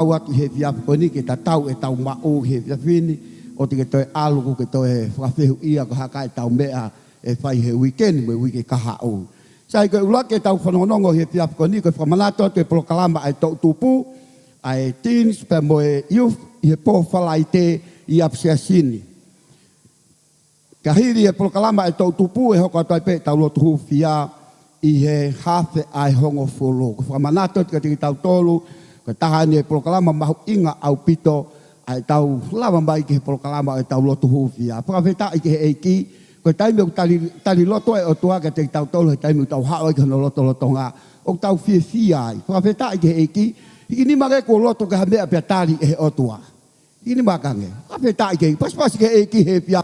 Awatu he fiafu koni ke tatau e tau ma'u he fiafini o te ke toi aluku ke toi whawhehu ia ko haka e tau mea e whai he weekend me wike kahau. Sai ke ula ke tau whanongongo he fiafu koni ko whamanato te proklama ai tau tupu ai teens pe moe youth i he po whalai te i apsiasini. Ka hiri e proklama ai tau tupu e hoko toi pe tau lotu hufia i he hawhe ai hongo fulu. Ko whamanato te ke tau tolu ko tahani e proklama mahu inga au pito ai tau lava mai ke proklama ai tau lotu hufia. Prakawheta i ke eiki ko taimi o tali loto e o tua ke te tau tolu he taimi o tau hao e ke hono loto ngā o tau fia ai. Prakawheta i ke eiki hiki ni mare ko loto ke hamea pia tali e o tua. Hiki ni makange. Prakawheta i ke eiki. Pas ke eiki he pia.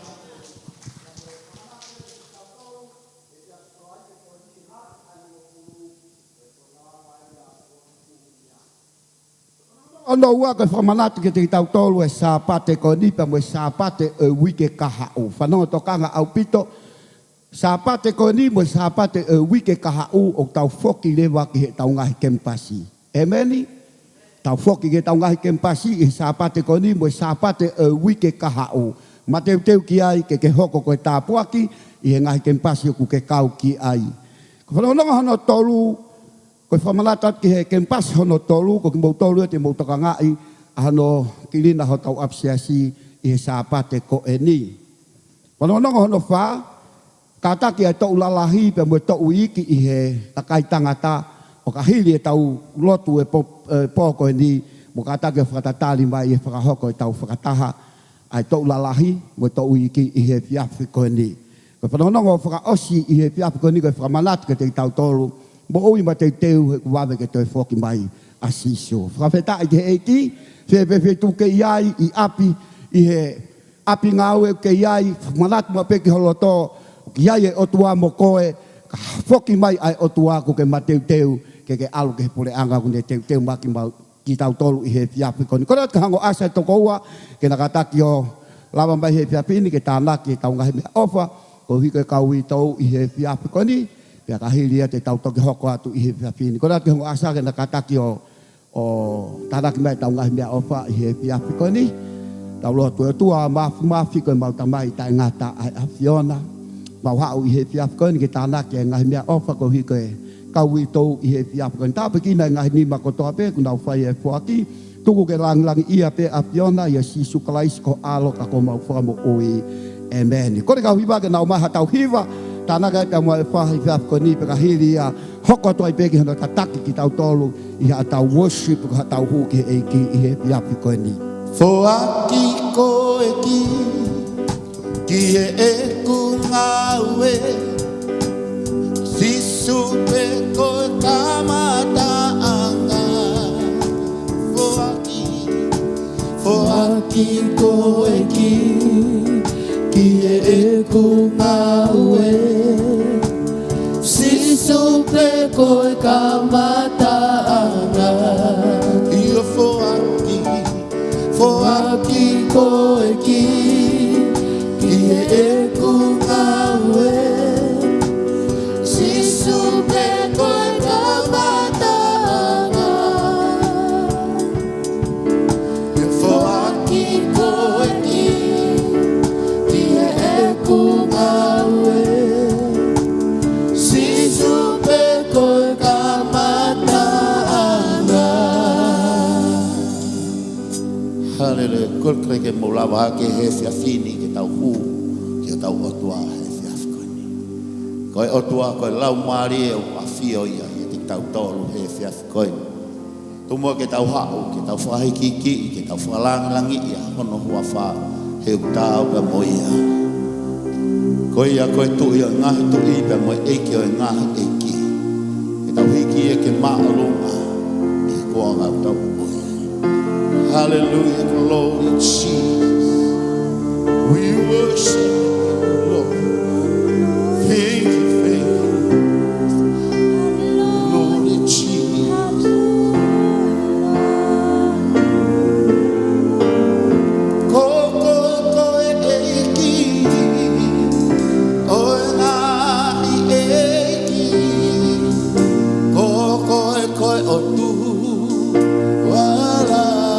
Ono ua koe whamanatu ke te tau tolu e sāpate ko nipa mo e sāpate e wike kahau. Whanonga tokanga au pito. Sāpate ko ni mo e sāpate e wike kahau o tau whoki lewa ki he tau ngahi kempasi. Emeni? Tau whoki ke tau ngahi kempasi i sāpate ko ni mo e sāpate e wike kahau. Ma teu ki ai ke hoko koe tāpuaki i he ngahi kempasi o ku ke kau ki ai. Ko whanonga hono tolu ko whamanatat ki he kempas hono tolu, ko ki mau tolu e te mau toka ngai, hano kilina ho tau apsiasi i he sāpate ko e ni. Whanonga hono wha, kātaki ai tau lalahi pe mo tau iki i he takai tangata, o ka hili e tau lotu e pōko e ni, mo kātaki e whakatatali mai e whakahoko e tau whakataha, ai tau lalahi mo tau iki i he piafi ko e ni. Ko whanonga o whakaosi i he piafi ko e ni, ko whamanat ke te tau tolu, mo oi ma te teu he kuwawe ke toi whoki mai a siso. Whakawheta i te eiki, whewewhe tu ke iai i api, i he api ngāue ke iai, manatu ma peki holoto, ki iai e otua mo koe, ka whoki mai ai otua ko ke ma teu ke alu ke he pole anga kune teu maki mau ki tau tolu i he whiapi koni. Kora ka hango asa e toko ua, ke nakataki o lawa mai he whiapi ni ke tānaki e tau ngahi mea ofa, ko hiko e kau i tau i he whiapi koni, pia ka hilia te tau toki hoko atu i he whiapini. Kora te hongo asa ke nakataki o tānaki mai tau ngahi mea ofa i he whiapi koni. Tau lotu e tua mafi koe mau tamai tai ngata ai a Fiona. Mau hau i he whiapi koni ke tānaki e ngahi mea ofa ko hiko e kau i tau i he whiapi koni. Tāpe kina e ngahi nima ko toa pe kunau whai e fuaki. Tuku ke langi ia pe a Fiona ia sisu kalaisi ko alo ka ko mau whamo oi. Amen. Kore kau hiwa ke nau maha tau hiwa. Tānaka ka mua e whahi whiapi koni pe ka hiri ia hoko toa i peki hana tataki ki tau tolu i ha tau worship ka tau huki eiki i he whiapi koni. Foaki ko eki ki e ku ngawe sisu pe ko tamataanga Foaki ko eki ki e ku ngawe sisu pe ko kamataanga Ia Foaki ko eki ki e ku ngawe sisu pe ko kamataanga Ia Foaki ko eki ki e ku ngawe sisu pe ko kamataanga Hallelujah. Kol kre ke molawa ke he fiafini ke tau hu ke tau otua he fiafkoni. Koe otua koe lau mari e afio ia te tau tolu he fiafkoni. Tumua ke tau hau ke tau whahi kiki ke tau whalangi ia hono hua wha he utau ka moia. Koe ia koe tu ia ngahi tu i pe moe eiki o ngahi eiki. Ke tau hiki e ke maalunga e koa ngau tau. Hallelujah, glory Jesus. We worship you, Lord. Thank you, glory Jesus. Koko koe eiki, oe nahi eiki. Koko koe otu, wala.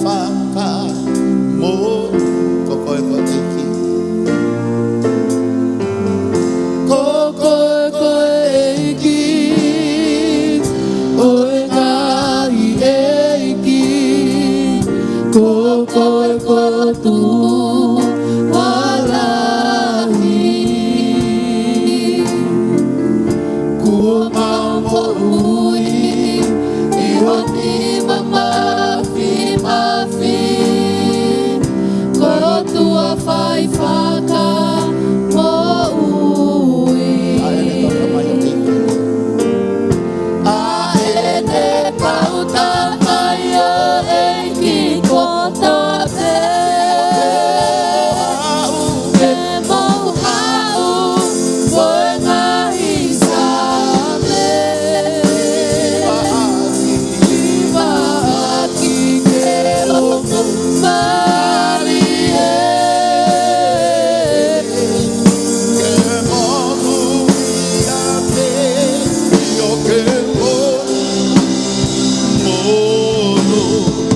whaka mo ko koe ko eiki. Ko koe ko eiki oe ngahi eiki. Ko koe ko tu walahi. Kua mau ui i honi mamafi mafi. Ko tua whai whaka mo ui. A ene kauta mai o eiki ko tape. Ke mau hau koe ngahi same. Iwa aki ke oku mari e. Ke monu ia te io ke monu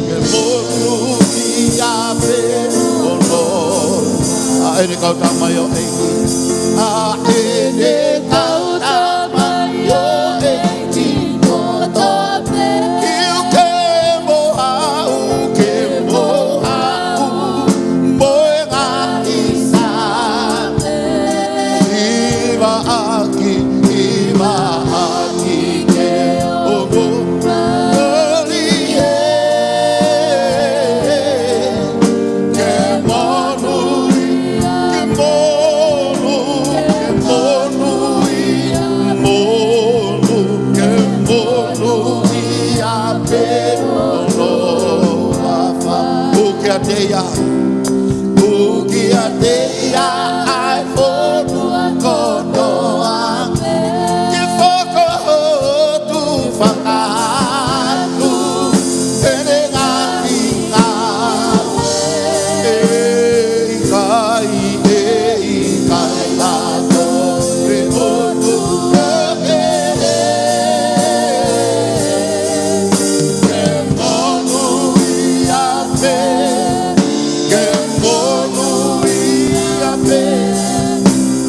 ke monu ia te ono. A ene kauta mai o eiki. A ene kauta mai o eiki ko tape. Iu ke mohau moe ngahi same. Iwa aki ke omo mori e. Ke monu ia pe ono afa. Uki ateia ai fotu konoa. Ke foko tu whakatu ene ngahi ngawe. Ei kai lato re onu e. Ke monu ia pe. Ke monu ia pe.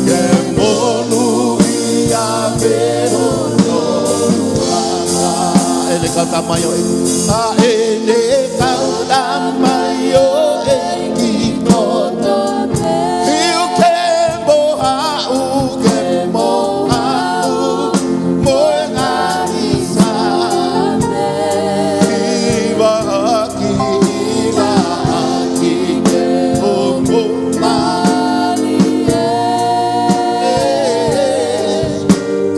Ke monu ia pe ono anga. Ele kata mayo e. A ele kata mayo e ki kono. Iu ke mohau moe ngahi same. Iwa aki ke omo mari e.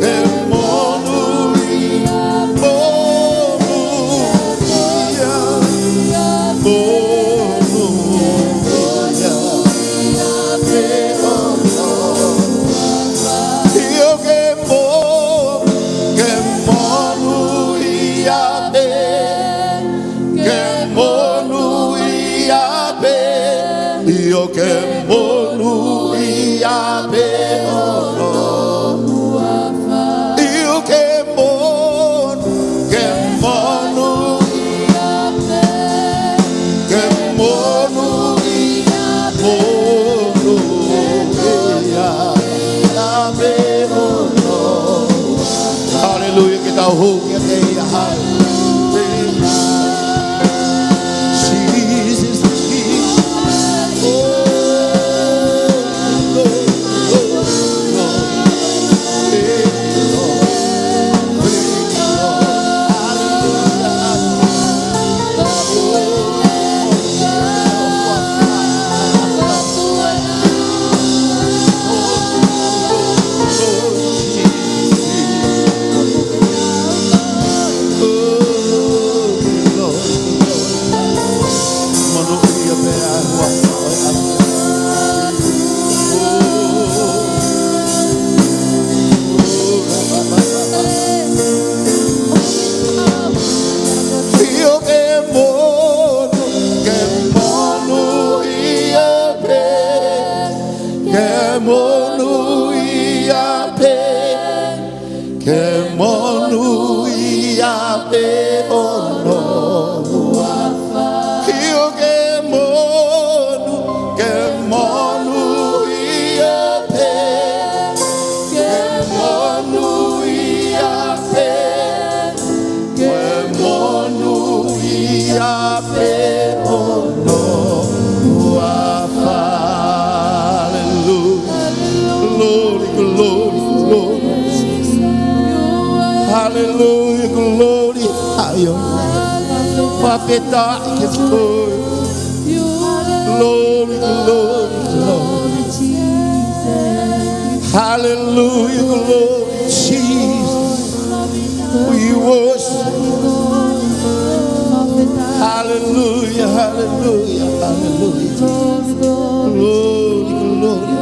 Ke monu ia Io che monu ia pe ono. Io che monu ia pe. Che monu ia pe ono. Hallelujah, kita hu kita ia hallelujah. Jesus, Jesus. get dark, get full. Glory, glory, glory. Hallelujah, glory, Jesus. We worship. Hallelujah, hallelujah, hallelujah. Glory, glory.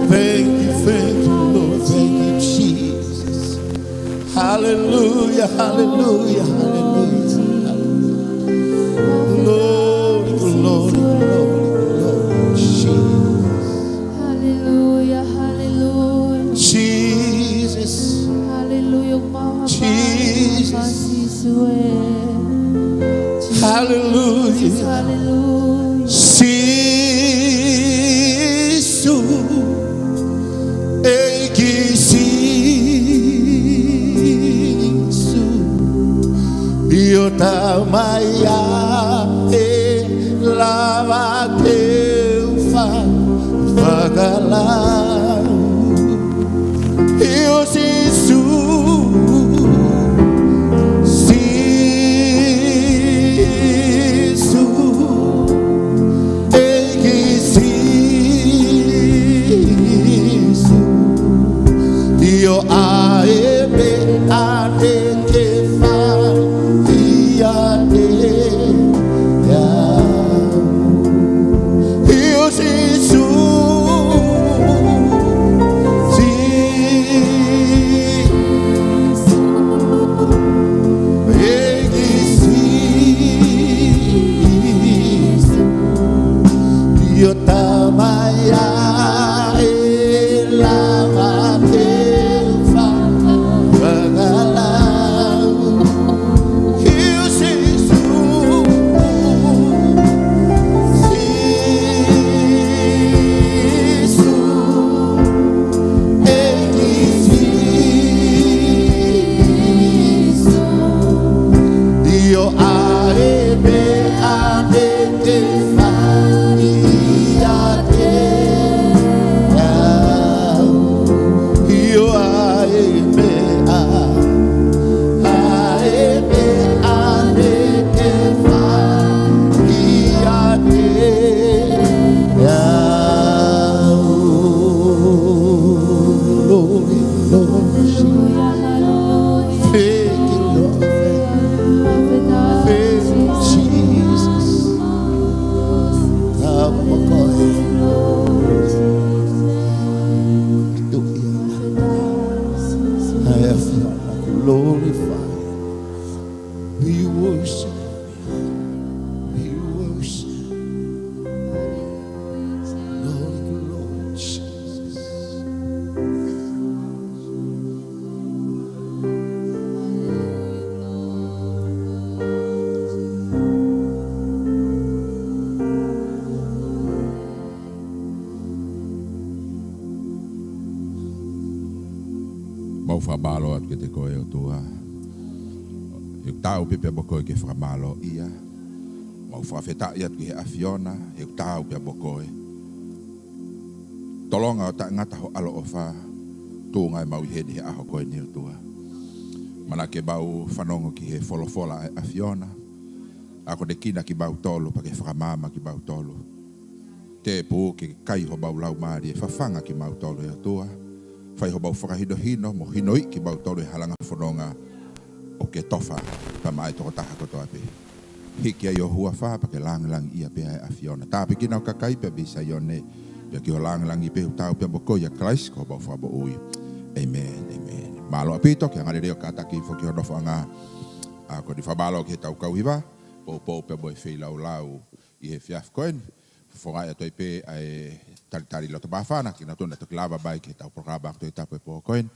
Thank you, Lord. Thank you, Jesus. Hallelujah, hallelujah, hallelujah. Glory, glory, glory, glory. Jesus. Hallelujah, hallelujah. Jesus. Hallelujah. Jesus. Hallelujah. Hallelujah. Sisu. Sisu. Yotamaya e lava teufa vagalau. Eu Sisu. Io aebe ade ke fa iade ya io Gesù io tamaya Mau whamalo at ke te koe o tua. Heuk tau pepe bokoe ke whamalo ia. Mau whawhetai at ke he awhiona. Heuk tau pepe bokoe. Tolonga o ta ngata ho alo o wha. Tūngai mau i hedi he aho koe ni o tua. Mana ke bau whanongo ki he wholofola e awhiona. Ako de kina ki bau tolu pa ke whamama ki bau tolu. Te pū ke kai ho bau lau maari e whawhanga ki mau tolu e o tua. Fai ho bau whakahino mo hinoi ki bau tolu e halanga whanonga o ke tofa pa mai toko taha koto ape. Hiki ai o hua wha pa ke lang ia pe ai awhiona. Tāpi kina o kakai pe bisa ione pe ki o lang i pe tau pe moko ia Christ ko bau whabo ui. Amen, amen. Malo apito ke ngare reo kataki fo ki hodofo anga ko di whabalo ke tau kauhiwa po pe boi whi lau i he fiaf koen. Fonga e toi pe ai tari lo tabafana ki na tona to klava bai ke tau programa to tape po koin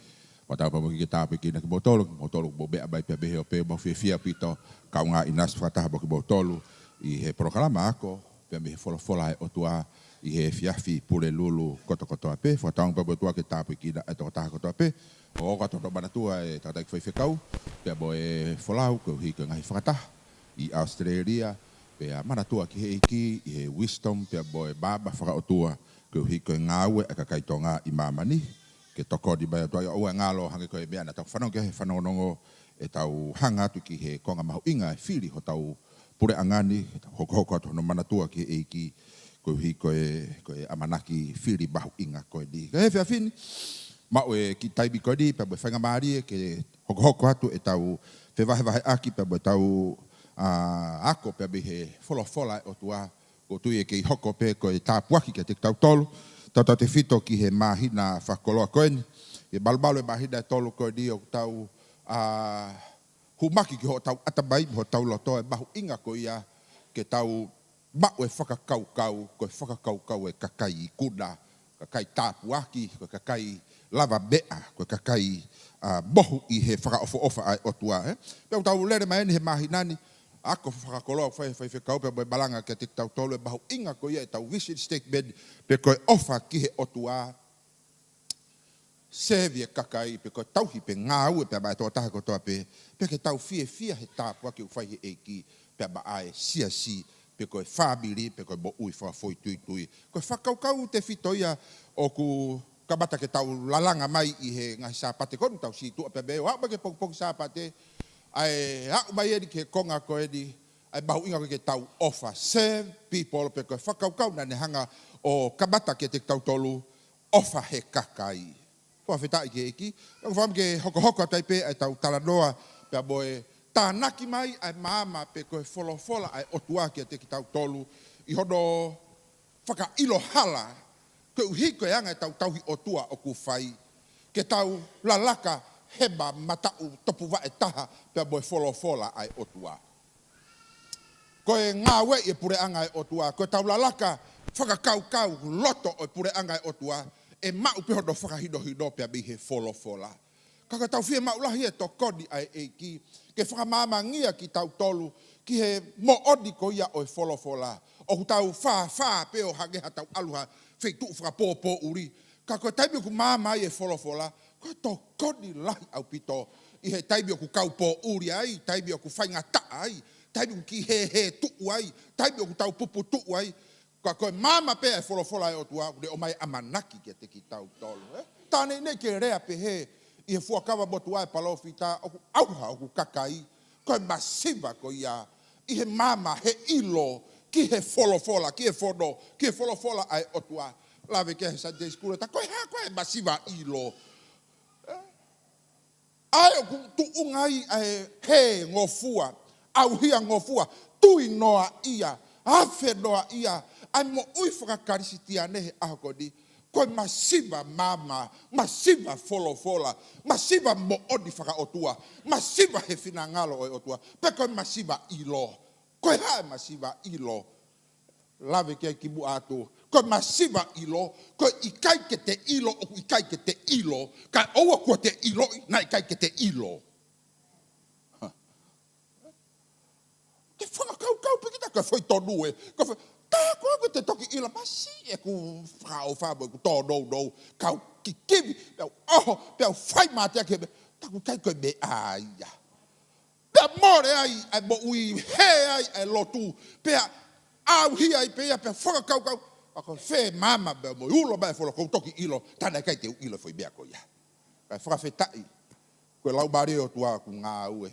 wa tau pa mo ki tape ki na ki botolo bo be bai pe be pe mo fia pito ka nga inas fata bo ki botolo i he programa ako pe me fola o tua i he fiafi pule lulu koto ape fa tau pa botua ke tape ki na to ta koto ape o ka to bana tua e tata ki fe kau pe bo e folau ko hi ka ngai fata i Australia pe mana tua ki he iki i he wisdom pe bo e baba fa o tua ko hiko ngawe e ka kaitonga i mamani ke toko di bai toa o ngalo hange ko e mea na to whanau ke he whanongongo e tau hanga atu ki he konga mahu inga e whiri ho tau pure angani, hoko atu no manatua ki eiki, koe amanaki whiri mahu inga koe di. Ka he whia whini, mau e ki taibi koe di, pia whainga maari e ke hoko atu e tau whewahe aki, pia tau ako pia he fola o tua, ko tui e kei hoko pe koe tāpuaki ke te tau tolu, tau te whito ki he mahina whakoloa koe ni, e balbalo e mahina e tolu koe di o tau humaki ki ho tau atabai ho tau loto e mahu inga ko ia ke tau mau e whakakau e kakai i kuna, kakai tāpuaki, ko kakai lava bea, ko kakai mohu i he whakaofa ai o tua. Pea tau lere mai ni he mahinani, ako whakakoloa whai kau pea balanga ke te tau tolu e mahu inga ko ia e tau vision statement pe koe ofa ki he o tua sevi e kakai pe koe tauhi pe ngā ue pea mai toa taha ko toa pe ke tau fia he tāpua ki uwhai he eiki pea ba ae sia si pe koe whabiri pe koe mo ui whafoi tui koe whakaukau te whitoia o ku kabata ke tau lalanga mai i he ngahi sāpate konu tau si tua pea beo hau ke pong sāpate ai hau mai edi ke konga ko edi ai bahu inga koe ke tau ofa serve people pe koe whakaukau na ne hanga o kabata ke te tau tolu ofa he kakai. Kua whetai ke eki. Nau whaam ke hoko atai pe ai tau talanoa pia boe tānaki mai ai māma pe koe wholofola ai otua ki te ki tau tolu i hono whaka ilo hala koe uhi koe anga tau tauhi otua o ku whai ke tau lalaka heba matau topu wa e taha pia boe wholofola ai otua. Koe ngā we e pure anga ai otua, koe tau lalaka whakakau loto o pure anga ai otua e mau pe hono whakahido pia mi he fola. Kaka tau whia mau lahi e to kodi ai eiki, ke whakamamangia ki tau tolu, ki he mo odi ko ia o e fola. O ku tau wha peo hangeha tau aluha, wheitu whakapōpō uri. Kaka taimi ku mamai e fola, ko to kodi lahi au pito, i he taimi o ku kaupō uri ai, taimi o ku whainga taa ai, taimi o ki he tuu ai, taimi o ku tau pupu tuu ai, ka koe mama pe e wholofola e o tua, kune o mai amanaki ke te ki tau tolu. Tāne nei ke rea pe he, i he fuakawa motua e palofi tā, oku auha, oku kakai, koe masiva ko ia, i he mama, he ilo, ki he wholofola, ki he whono, ki he wholofola ai o tua. Lawe ke he Sunday school, ta koe koe masiva ilo. Ai oku tuungai he ngofua, au hia ngofua, tui noa ia, afe noa ia, ai mo ui whakakarisi tia nehe ahokodi, koe masiva mama, masiva wholofola, masiva mo odi whakaotua, masiva he whinangalo o otua, pe koe masiva ilo, koe hae masiva ilo, lawe kia kibu atu, koe masiva ilo, koe ikai ke te ilo, o ikai ke te ilo, kai oua kua te ilo, na ikai ke te ilo. Ke whakakau pekita, koe whoi tonue, koe whoi, tā koe te toki ila, masi e ku whao whabo, ku tō nou, kau ki kiwi, peau whai mātea ke me, taku kai koe me aia. Pea more ai mo ui he ai lotu, pea au hi ai pea whakakau, ako whē mama bea mo ulo mai wholo, kou toki ilo, tāna kai te ilo whoi mea koe ia. Kai whakawhetai, koe lau mare o tua ku ngā ue,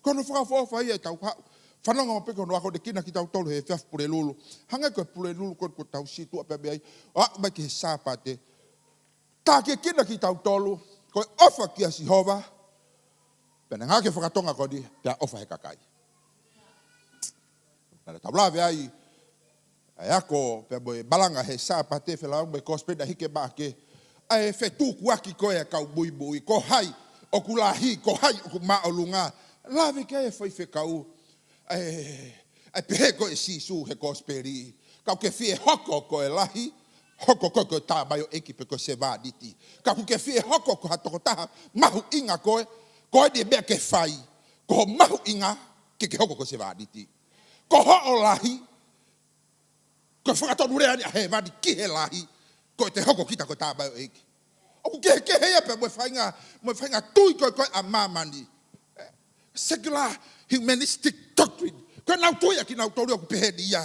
kono whakawhawha ia tau hau, whanonga o peko no ako de kina ki tau tolu he whiaf pure lulu. Hanga koe pure lulu ko tau situa pe beai. O aku mai ki he sāpate. Tā ke kina ki tau tolu. Koe ofa ki a Sihova. Pena ngā ke whakatonga ko di. Pea ofa he kakai. Nara tau lawe ai. Ai ako pea moe balanga he sāpate. Whelau me kospeda hike māke. Ai whetu kuaki koe a kau bui. Ko hai. O ku lahi. Ko hai o ku maolunga. Lawe ke e whaifekau. Ai pehe koe sisu he kosperi. Kau ke fie hoko koe lahi, hoko koe tāmaio eki pe koe se vāditi. Kau ke fie hoko koe hatoko taha, mahu inga koe de mea ke whai, ko mahu inga ke hoko koe se vāditi. Ko ho lahi, koe whakatonu rea ni a he vādi ki he lahi, koe te hoko kita koe tāmaio eki. Oku ke hea pe moe whainga tui koe a mamani. Secular humanistic doctrine. Koe nau toia ki nau tōreo ku pehe ni ia.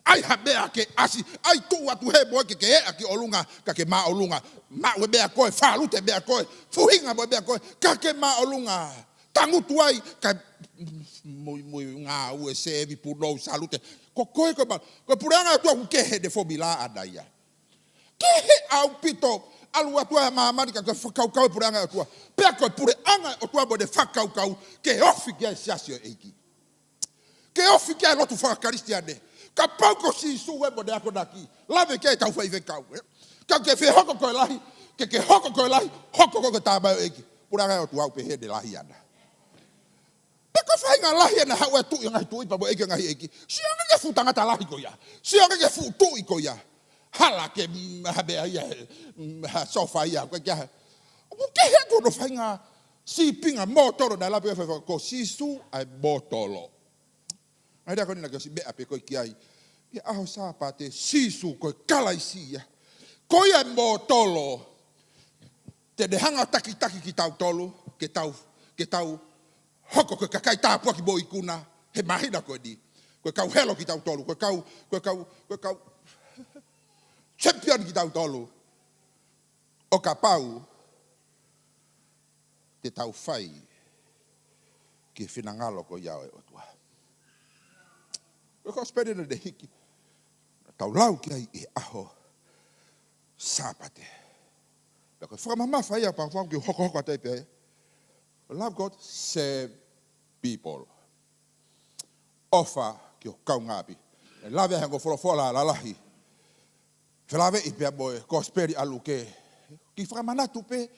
Ai ha mea ke asi, ai tū atu he moe ke hea ki olunga, ka ke maa olunga. Maa we mea koe, whaalute mea koe, fuhinga moe mea koe, ka ke maa olunga. Tangu tuai kai mui ngā ue sevi punou salute. Ko koe puranga tua ku kehe de fobila adaya. Kehe au pito alu atua mamari ka whakaukau puranga atua. Pea koe puranga atua mo de whakaukau ke ofi kia siasio eiki. Ke ofi kia lotu whakaristi ane. Ka pauko si suwe mo de ako daki. Lave ke tau whaive kau. Ka ke whi hoko koe lahi. Ke hoko koe lahi. Hoko koe tāmau eiki. Puranga atua au pehe de lahi ana. Peko whainga lahi ana hau e tui ngai tui pa mo eke ngai eki. Sianga ke futanga ta lahi ko ia. Sianga ke futu i ko ia. Hala ke habea ia. Sofa ia. Ko kia. O ke he kono whainga si pinga motoro na lapi e ko sisu ai motolo. Ai rea konina ke si mea pe koi kiai. Ia aho sāpa te sisu koi kalaisia. Koi ai motolo. Te de hanga taki ki tau tolu. Ke tau hoko koe kakai tāpua ki boi kuna, he mahina koe ni. Koe kau helo ki tau tolu, koe kau champion ki tau tolu. O ka pau, te tau whai, ki whinangalo ko iau e otua. Koe kau sperina de hiki, tau lau ki ai e aho, sāpate. Koe whakamama whai a pau ki hoko a teipea. Love God, save people. Ofa ki o kau ngāpi. E lawe hango wholofola la lahi. Whilawe i pia boe, ko speri alu ke. Ki whakamanatu pe,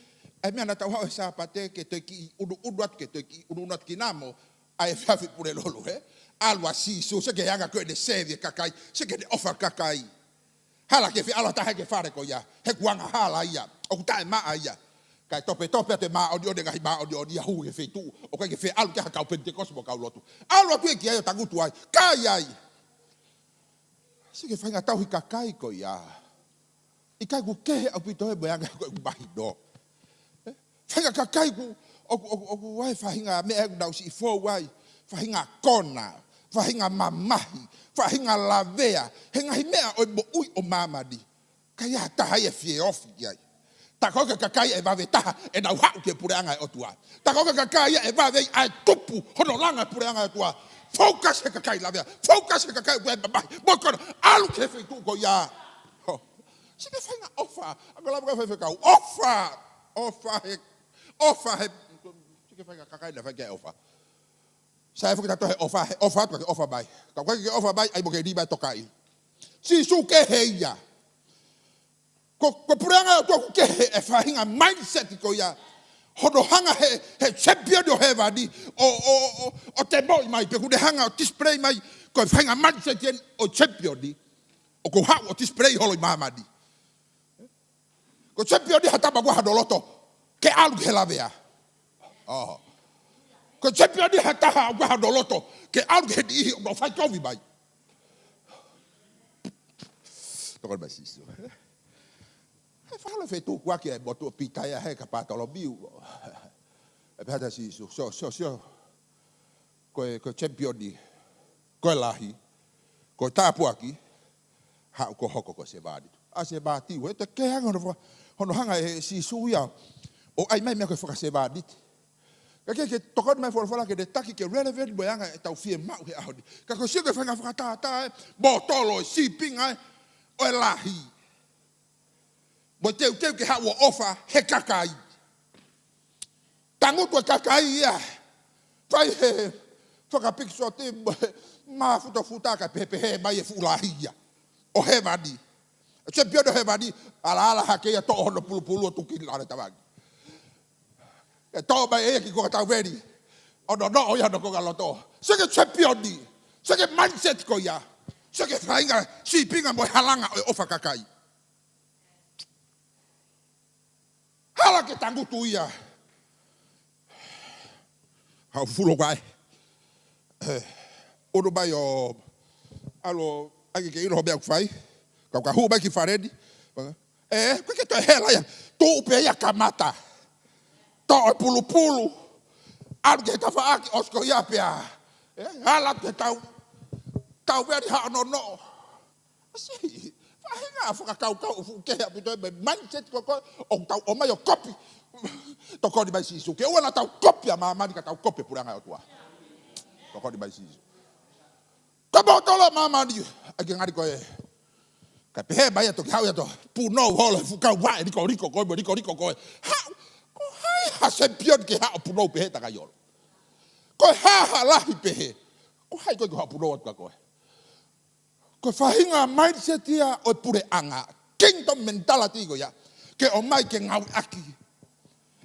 ai mea na tau hau e sāpate, ke te ki unu atu, ke te ki unu atu ki namo, ai whiawhi pure lolu, he? Alua sisu, se ke hanga koe de save kakai, se ke de ofa kakai. Hala ke whi ala tahe ke whare ko ia, he kuanga hala ia, o kutae maa ia. Kai tope te maa odi ngahi maa odi ahu e whetu. O kai ke whe alu ke hakau pentekosi mo kau lotu. Alu atu e ki ai o tangutu ai. Kai ai. Si ke whainga tauhi ka kai ko ia. I kai ku kehe au pito he moeanga koe ku mahi no. Whainga ka kai ku o ku wai whainga mea ku nausi i fōu wai. Whainga kona. Whainga mamahi. Whainga lavea. He ngahi mea o mo ui o mamadi. Kai a tahai e fie ofi ki ai. Ta koke kakai e wawe taha e nau hau ke pureanga e otua. Ta koke kakai e wawe ai tupu hono langa pureanga e otua. Focus he kakai lavea. Focus he kakai ue mamahi. Mokona alu ke whetu ko ia. Sike whainga ofa. Ako lama ka whewhe kau. Ofa. Ofa he. Sike whainga kakai na whainga ofa. Sa e whukita tohe ofa. Ofa atu ke ofa bai. Kau kai ke ofa bai ai mo ke riba e tokai. Si su ke he ia. Ko puranga o tōku kehe e whahinga mindset ko ia. Hono hanga he champion o he wadi. O te moi mai. Pe kune hanga o display mai. Ko e whahinga mindset yen o champion di. O ko hau o display holo i mamadi. Ko champion di hatama kua hadoloto. Ke alu ke lavea. Ko champion di hataha kua hadoloto. Ke alu ke di ihi o whai kovi mai. Tokon mai sisu. Fala fetu kwa ke botu pitaya he ka patolo biu. E pata si so ko champion di. Ko lahi. Ko tapu aki. Ha ko hoko ko se badi. A se bati we te ke hanga hono hanga e si suya. O ai mai me ko foka se badi. Ke tokon mai fola ke de taki ke relevant boyanga e tau fie mau he audi. Ka ko sigo fanga foka ta botolo si pinga o lahi. Mo teu ke hawa ofa he kakai. Tangutu e kakai ia. Pai he. Whaka pikso te maa futa ka pepe he mai e fulahi ia. O he mani. Se piodo he mani. Ala hake ia to hono pulu o tukin lare tawagi. E to mai e ki koka tau veri. Ono no o ia no koka loto. Seke se piodi. Seke mindset ko ia. Seke whainga si pinga mo halanga o ofa kakai. Hala ke tangutu ia. Hau fulo kai. Odo bai o alo ake ke iro bea kufai. Kau ka hu bai ki faredi. Koe ke to hela ia. Tu upe ia kamata. To o pulu. Alu ke tafa aki osko ia pea. Hala ke tau veri ha no. Asi. Fahinga fuka kau fu ke ha pito be mindset ko o tau o mai o copy Toko di mai sisu. Ke ua tau kopia mama ni ka tau kopia puranga o tua. Toko di mai sisu. Ka botolo mama ni ake ngari ko e. Ka pehe mai to hau ya to. Pu no holo fu ka wa ni ko riko ko ko. Ha ko hai ha se pion ke ha pu no pehe ta ka yolo. Ko ha la pehe. Ko hai ko ha pu no ko. Ko fahinga mindset ia o pure anga. Kingdom mentality ko ya. Ke o mai ke ngau aki.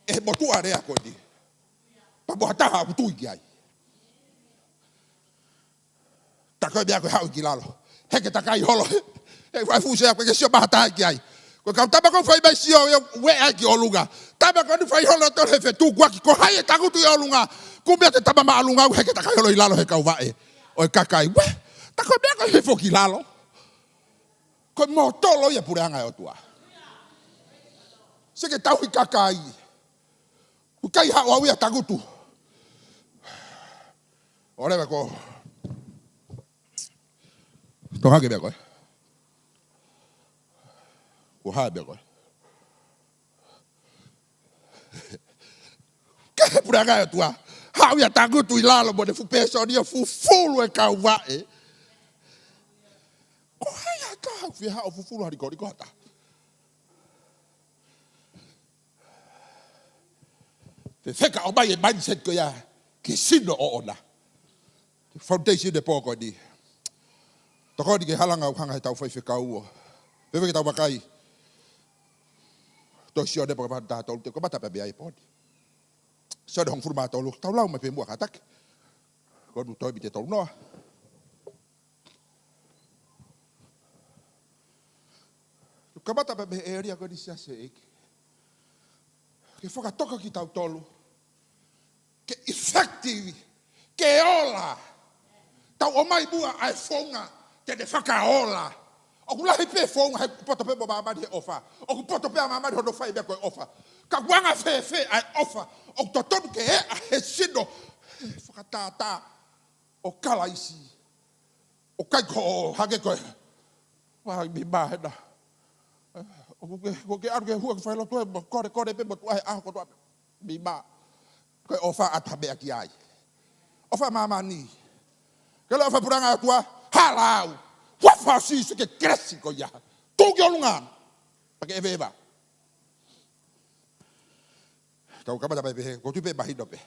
E motua rea ko di. Pa bo hata ha tu ki ai. Ta ko bia ko ha ki lalo. He ke ta kai holo. E vai fu se ko ke sio ba hata ki ai. Ko ka taba ko fai ba sio we ai ki olunga. Taba ko fai holo to he fe tu kwa ki ko hai ta ku tu olunga. Ku bia te taba ma alunga he ke ta kai holo ilalo he ka vae. O kakai we. Ta ko bia ko he fo ki lalo. Ko mo tolo ia pure anga o tua. Se ke tau i kakai. Ukai ha wa ia tagutu. Ora ko. To ha ke bia ko. Ko ha bia ko. Ke pure anga o tua. Ha ia tagutu i lalo mo de fu peso dia fu fulu e ka wa e. Ko hai ka fi ha o fu fulu ha ri ko ta. Te wheka o mai e mindset ko ia ki sino o ona. Te foundation de pōko ni. Toko ni ke halanga o hanga he tau whai wheka ua. Pewe ke tau makai. To sio de paka pata tolu te ko mata pe ai podi. Sio de hong furma tolu tau lau me pe mua katak. Ko nu toi bite tolu noa. Ko mata pe area ko di sia se ek. Ke whaka toka ki tau tolu. Ke effective. Ke ola. Tau o mai bua ai whonga. Te de whaka ola. O ku lahi pe whonga. He poto pe mo mamadi he ofa. O ku poto pe a mamadi hono whai bea koe ofa. Ka wanga whe ai ofa. O ku totonu ke he sino. Whaka tā. O kala isi. O kai ko hage koe. Wai mi mahena. Ko ke aru ke hua ke whaelo toe mo kore pe mo tuahe aho ko tuahe mima. Koe ofa atabea ki ai. Ofa mama ni. Ke le ofa puranga atua halau. Wafa sisu ke kresi ko ya. Tuki olungan. Pake eva. Kau kamata pe pe ko tu pe bahido pe.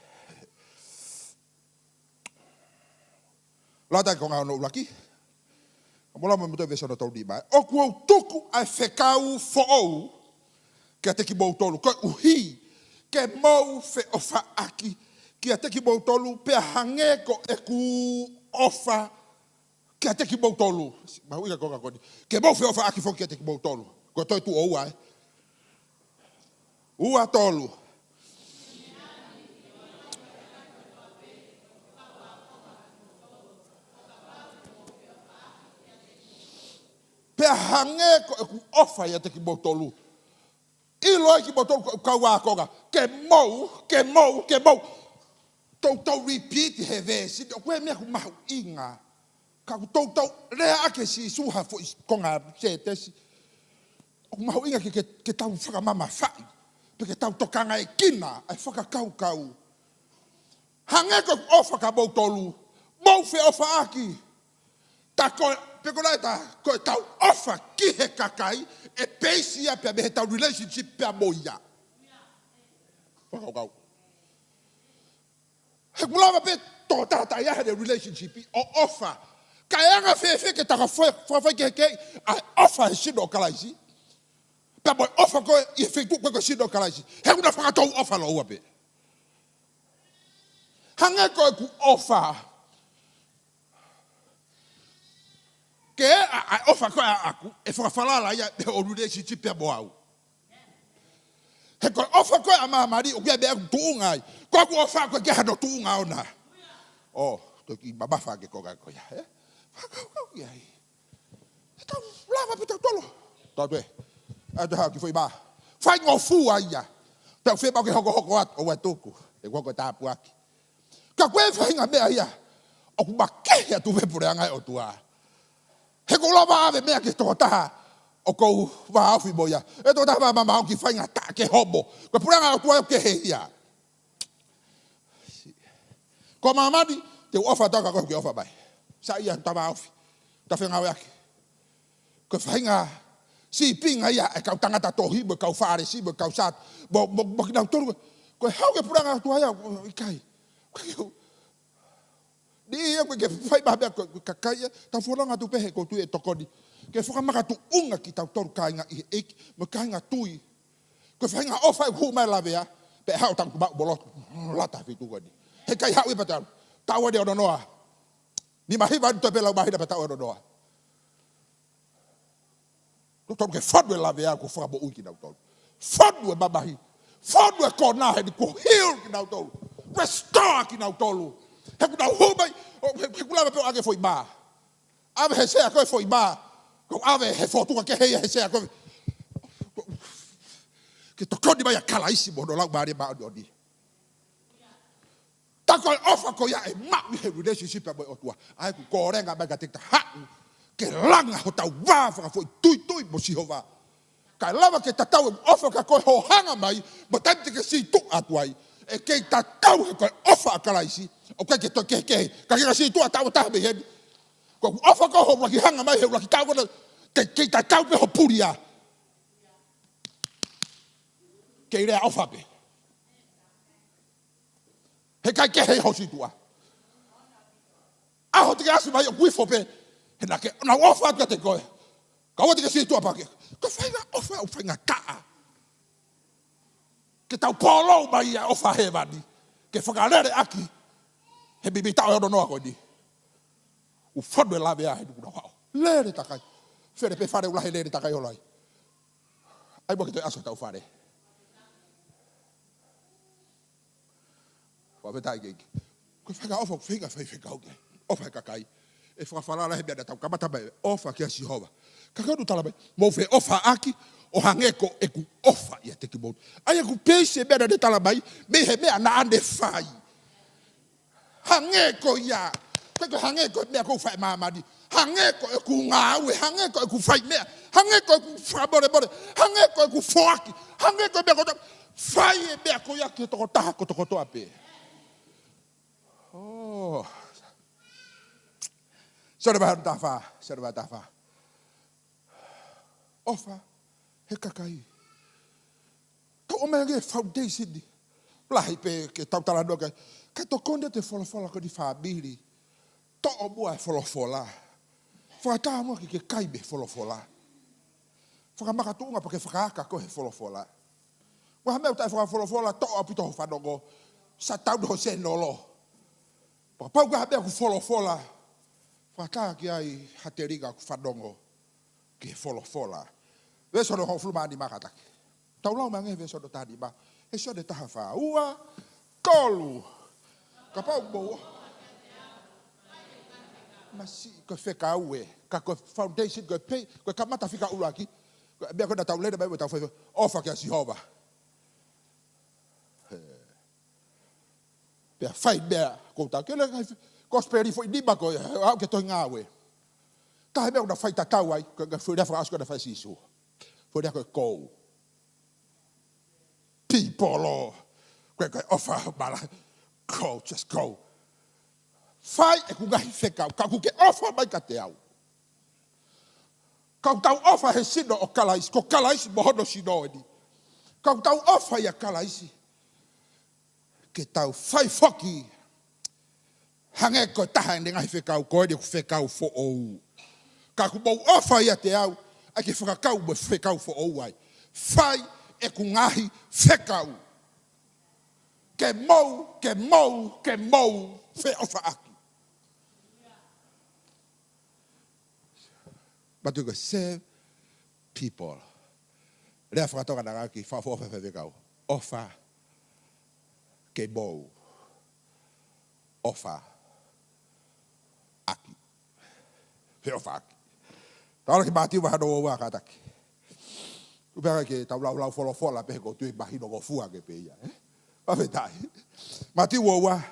Lata ko ngau no laki. Mola mo muto veso no tau di ba. O ku tuku ai fekau fo ou. Ke te ki mo tolu ko uhi. Ke mo fe ofa aki. Ke te ki mo tolu pe hange ko e ku ofa. Ke te ki mo tolu. Ma hui ko ko. Ke mo fe ofa aki fo ke te ki mo tolu. Ko toi tu ou ai. Ua tolu. Pe hange ko e ku ofa ia te ki mo tolu. I loi ki mo tolu ka wā konga. Ke mo. Tau repeat he vesi. Koe mea ku mahu inga. Ka ku tau rea ake si suha fo konga se tesi. Ku mahu inga ke tau whakamama whai. Pe ke tau tokanga e kina. Ai whakakau. Hange ko ofa ka mo tolu. Mo fe ofa aki. Ta koe. Peko lai ta, koe tau ofa ki he kakai, e peisi ia pia me he tau relationship pia moia. Whakau. He kulawa pe tō tata ia he relationship o ofa. Ka eanga whewhe ke taka whawhai ke heke, a ofa he sino kalaisi. Pia moi ofa koe, i he whentu koe koe sino kalaisi. He kuna whakatou ofa lo ua pe. Hange koe ku ofa. Ke a ofa koe a aku, e whakawhalala ia me o relationship pia mo au. He koe ofa koe a mahamari, o kia mea tuunga ai. Koe ku ofa koe kia hano tuunga ona. O, toki mamafa ke koga koe ia. Whakau ia ai. E tau lava pe tau tolo. Tau tue, a te hao ki whai maa. Whai ngō fua ia. Tau whemau ke hoko atu, o wai tōku. E kua koe tāpu aki. Ka koe whainga mea ia. O ku makehe atu wepure angai o tua. He ko lava ave mea ke tō taha. o kou wahawhi mo ia. E tō taha mama o ki whainga ta ke hobo. Koe puranga o tua o ke he ia. Ko mamadi, te ofa toka koe ke ofa bai. Sa ia tawa awhi. Ta whenga weake. Koe whainga si pinga ia e kau tangata tohi mo kau whaare si mo kau saat. Mo kinau toru. Koe hau ke puranga o tua ia ikai. Ni ia koe ke whai maha mea koe kakai ia. Ta wholanga tu pehe ko tu e tokoni. Ke whakamaka tu unga ki tau toru kāinga i he eiki. Mo kāinga tui. Koe whainga ofa e huu mai lawea. Pe hau tangu mao bolotu. Lata fitu koni. He kai hau i patau. Tau ade ono noa. Ni mahi wani toi pela mahi na patau ono noa. Tau ke whanu e lawea ko whakamo ui ki nau tolu. Whanu e mamahi. Whanu e kona he ni ko heal ki nau tolu. Restore ki nau tolu. He kuna humai. He kuna mapeo age foi maa. Ave he sea koe foi maa. Ko ave he fotuka ke heia he sea koe. Ke tokoni mai a kalaisi mo no lau maari maa oni oni. Tako ofa ko ya e mak he relationship ya mo otua. Ai ku korenga mai ka tekta hau. Ke langa ho tau wāwhanga foi tui mo si hova. Kai lava ke tatau e ofa ka koe ho hanga mai. Mo taimte ke si tuk atuai. E ke tatau he koe ofa a kalaisi. O kai ke to ke. Ka ke si tuk atau taha me heni. Ko ofa ko ho laki hanga mai he laki tau kona. Ke tatau pe ho puria. Ke irea ofa pe. He kai ke hei hosi tua. Aho te ke asu mai o kuifo pe. He na ke na ofa atu te koe. Ka o te ke si tua pa ke. Ko whainga ofa o whainga kaa. Ke tau polo mai a ofa he wani. Ke whakarere aki. He bibi tau e ono noa koe ni. U whanu e lawe a he nukuna wao. Lere takai. Where pe whare ulahe lere takai olai. Ai mo ke toi aso tau whare. Wawetai keiki. Koe whainga ofa whainga whaikau ke. Ofa e kakai. E whakawharara he mea na tau kamata mai. Ofa kia Sihova. Kakau tala mai. Mo whe ofa aki. O hangeko e ku ofa ia te ki mou. Ai e ku peise mea na ne tala mai. Me he mea na ane whai. Hangeko ia. Teko hangeko mea kou whai mamadi. Hangeko e ku ngāue. Hangeko e ku whai mea. Hangeko e ku whamore. Hangeko e ku whoaki. Hangeko e mea kota. Whai e mea kou ia ki toko taha ko toko toa pe. Oh. Sore bahanu tafa. Ofa. He kakai. Tau o mea nge foundation ni. Plahi pe ke tau tala noa kai. Kai to konde te wholofola ko ni whabiri. To o mua e wholofola. Whakataha mua ki ke kai me wholofola. Whakamaka tuunga pa ke whakaaka ko he wholofola. Waha mea utai wholofola to o pito ho whanongo. Sa tau no se nolo. Pau ka mea ku wholofola. Whakataha ki ai hateriga ku whanongo. Ki he wholofola. Veso no hofluma ni makataki. Tau lau mangi veso no tani ma. E so de taha wha. Ua, tolu. Ka pau mo. Masi, ko wheka ue. Ka ko foundation, ko pay. Ko kamata whika uraki. Mea ko na tau lere mai mo tau whaifa. Ofa kia Sihova. Pea whai mea. Ko tau kele ko speri fo inima ko. Au ke toi ngā ue. Tahe mea una whai tatau ai. Ko whirea whaka asko na whai sisu. Foi ko kou. People. Ko ofa mala. Go, just go. Fai e ku ngai whekau. Ka ku ke ofa mai ka te au. Ka tau ofa he sino o kalaisi. Ko kalaisi mohono sino eni. Ka tau ofa ia kalaisi. Ke tau fai foki. Hange ko taha ni ngai whekau. Ko eni ku whekau fo ou. Ka ku mau ofa ia te au. Ai ke whakakau mo whekau fo ou ai. Whai e ku ngahi whekau. Ke mou, whe ofa aki. But you go save people. Rea whakatoka na ngaki, whafofa whekau. Ofa, ke mou. Ofa, aki. Whe ofa aki. Taora ki mātiu wahano o wā kātaki. Upea ke tau lau wholofola pehe ko tui mahino ko fua ke pe ia. Wawhetai. Mātiu o wā.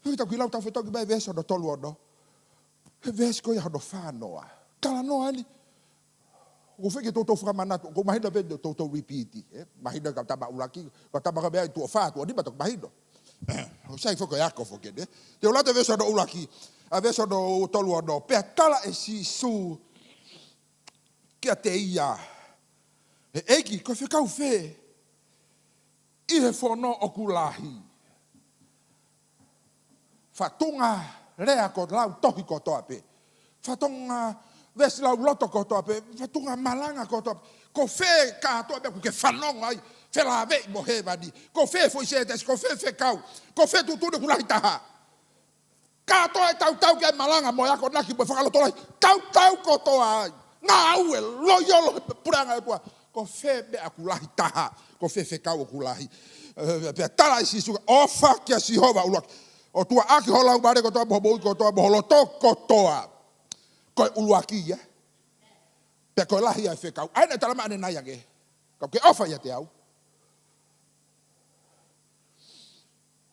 Hei tau ki lau tau whetoki mai veso no tolu ono. He vesko ia hono whānoa. Tala noa ni. Ko fike toto whakamana, ko mahina pe toto repeat. Mahina ka taba ulaki, ka taba ka bea i tua wha, tua riba tok mahina. O sai whako e ako whake ne. Te o lata veso no ulaki, a veso no tolu ano, pea tala e si su, kia te ia. E eiki, ko whikau whe, i he whono o kulahi. Whatunga rea ko lau tohi ko toa pe. Whatunga vesi lau loto ko toa pe. Whatunga malanga ko toa pe. Ko whe katoa pe, ko ke whanonga ai. Whela vei mo he wani. Ko whe fwoi se tesi, ko whe kau. Ko whe tutune kulahi taha. Katoa e tau ke malanga mo yako naki mo whakaloto lai. Tau ko toa ai. Ngā aue, loiolo, puranga e tua. Ko whe mea kulahi taha. Ko whe kau o kulahi. Pea tala i sisuka, ofa kia sihova ulaki. O tua aki holau mare ko toa moho moi ko toa moho loto ko toa. Koe uluaki ia. Pea koe lahi ai whekau. Aina talama ane nai age. Kau ke ofa ia te au.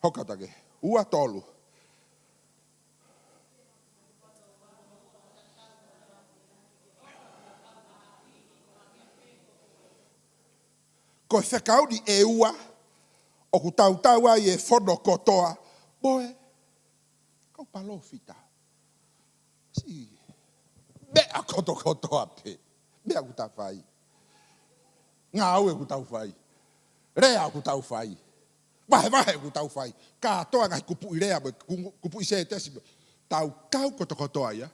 Hokatage. Ua tolu. Koe whekau ni e ua. O ku tau ai e whono kotoa. Boe. Kau palo fita. Si. Mea kotoa pe. Mea ku tau whai. Ngā au e ku tau whai. Rea ku tau whai. Wahe ku tau whai. Katoa ngai kupu i rea. Kupu i se tesi. Tau kau kotoa ia.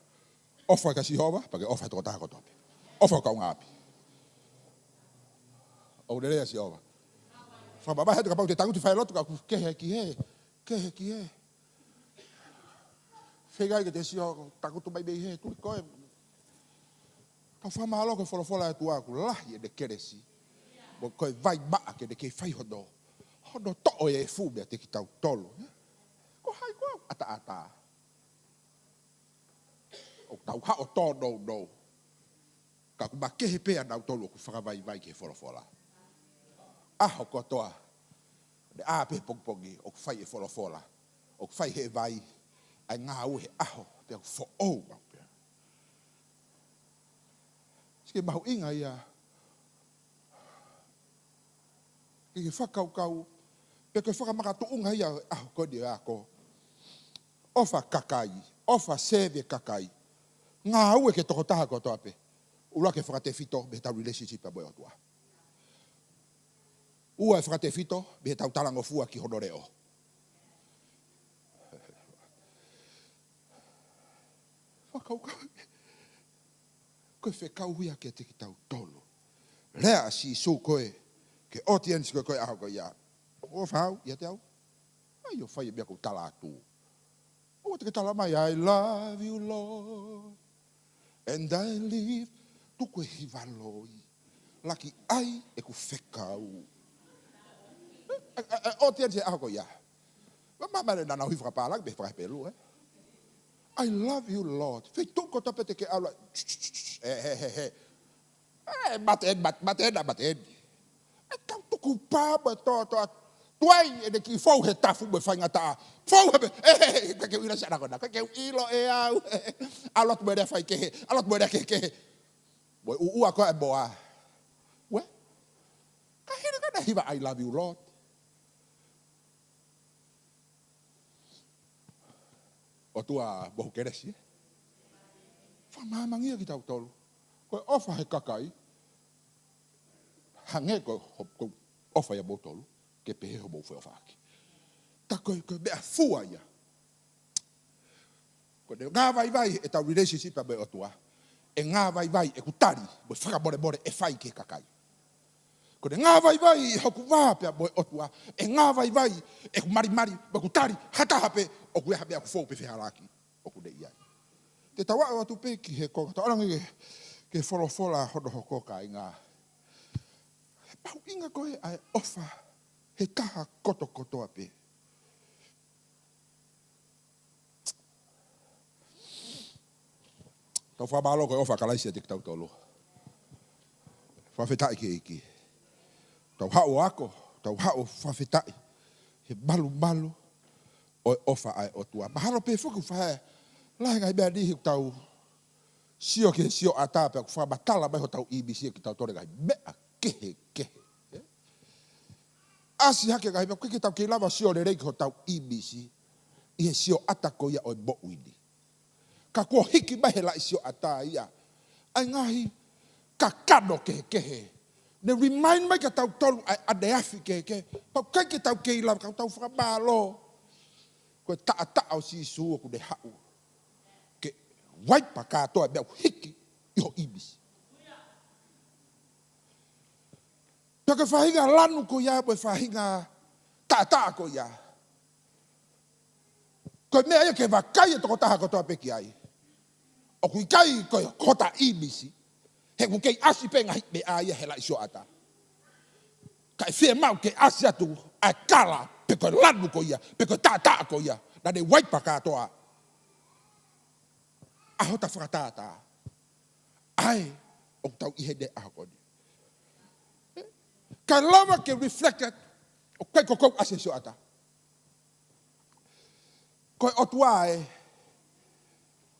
Ofa ka sihova. Pake ofa toko taha kotoa pe. Ofa kau ngāpi. O rea sihova. Whamama he te kapau te tanguti whai lotu ka ku kehe ki he. Kehe ki he. Whegai ke te sio takutu mai mei he. Tui koe. Kau whamahalo ke wholofola e tua ku lahi e de keresi. Mo koe vai maa ke de kei whai hono. Hono to'o e fu mea te ki tau tolu. Ko hai koe ata. O tau hao tō no. Ka ku ma kehe pea nau tolu o ku whakavai ke wholofola. Aho kotoa. De ape pongpongi o fai e wholofola. O fai he vai. Ai ngā au he aho. Pea fo ou mau pea. Sike mahu inga ia. Ike whakau. Pea koe whakamaka tuunga ia. Aho kodi ako. Ofa kakai. Ofa seve kakai. Ngā au e ke toko taha kotoa pe. Ula ke whakate fito. Me tau relationship a boe o tua. Ua e whakate fito, me he tau talango fua ki honoreo. Whakau. Koe whekau huia ke te ki tau tolu. Rea si su koe, ke audience koe aho koe ia. O whau, ia te au. Ai o whai e mea kou tala atu. O te ke tala mai, I love you Lord, and I live, tu koe hivaloi. Laki ai e ku whekau. O te ane aho ko ia. Mamare nana hui whakapālang, me whakapelu, I love you, Lord. Whai tūko tape te ke aula. Maten. E kau tuku pāma tō. Tuai e ne ki fau he tafu me whainga taa. Fau he, kakeu ira sana kona. Kakeu ilo e au. Alot mwere whai kehe. Alot mwere kehe. Moi ua koe moa. We? Kahiri kana hiva I love you, Lord. O tua bohu keresi. Whamamangia ki tau tolu. Koe ofa he kakai. Hange koe ofa ia mou tolu. Ke pehe ho mou wheo whaaki. Ta koe mea fua ia. Koe ngā vai e tau relationship a me o tua. E ngā vai e kutari. Mo whakamore e whai ke kakai. Ko ngā vai e hoku wāpea mo o tua. E ngā vai e ku mari mo kutari hatahape o ku eha mea ku fōpe whiharaki o ku nei ai. Te tawa o atu pe ki he koka. Ta orangi ke wholofola hono hokoka i ngā. He pau inga koe ai ofa he taha koto ape. Tau whamalo koe ofa kalaisia te kitau tolu. Whawhetai ke iki. Tau hao ako, tau hao whawhetai. He malu o ofa ai o tua. Mahalo pe whuku whae. Lahi ngai mea nihi tau Sio ke sio ata pe fa batala mai ho tau ibisi ki tau tore gai me ke. Asi hake gai pe ki tau ke lava sio le rei ho tau ibisi. I sio ata ko ia o bo uidi. Ka ko hiki mai la sio ata ia. Ai ngahi ka kado ke. Ne remind mai ka tau tolu ade afi ke. Pa kai ki tau ke lava ka tau fa balo. Ko ta o si su ko de hau. Wai pa katoa bea hiki iho ibisi. Peke whahinga lanu ko ia, poe whahinga ta ko ia. Koe mea ia ke wakai e toko taha kotoa peki ai. O kui kai koe kota ibisi, he ku kei asi pe ngahi me aia he lai sio ata. Kai whia mau ke asi atu a kala pe koe lanu ko ia, pe koe ta ko ia. Nane wai pa katoa. Aho ta whakatata. Ai, o tau ihede aho koni. Ka lava ke reflected, o kai kokou ase sio ata. Koe otuae,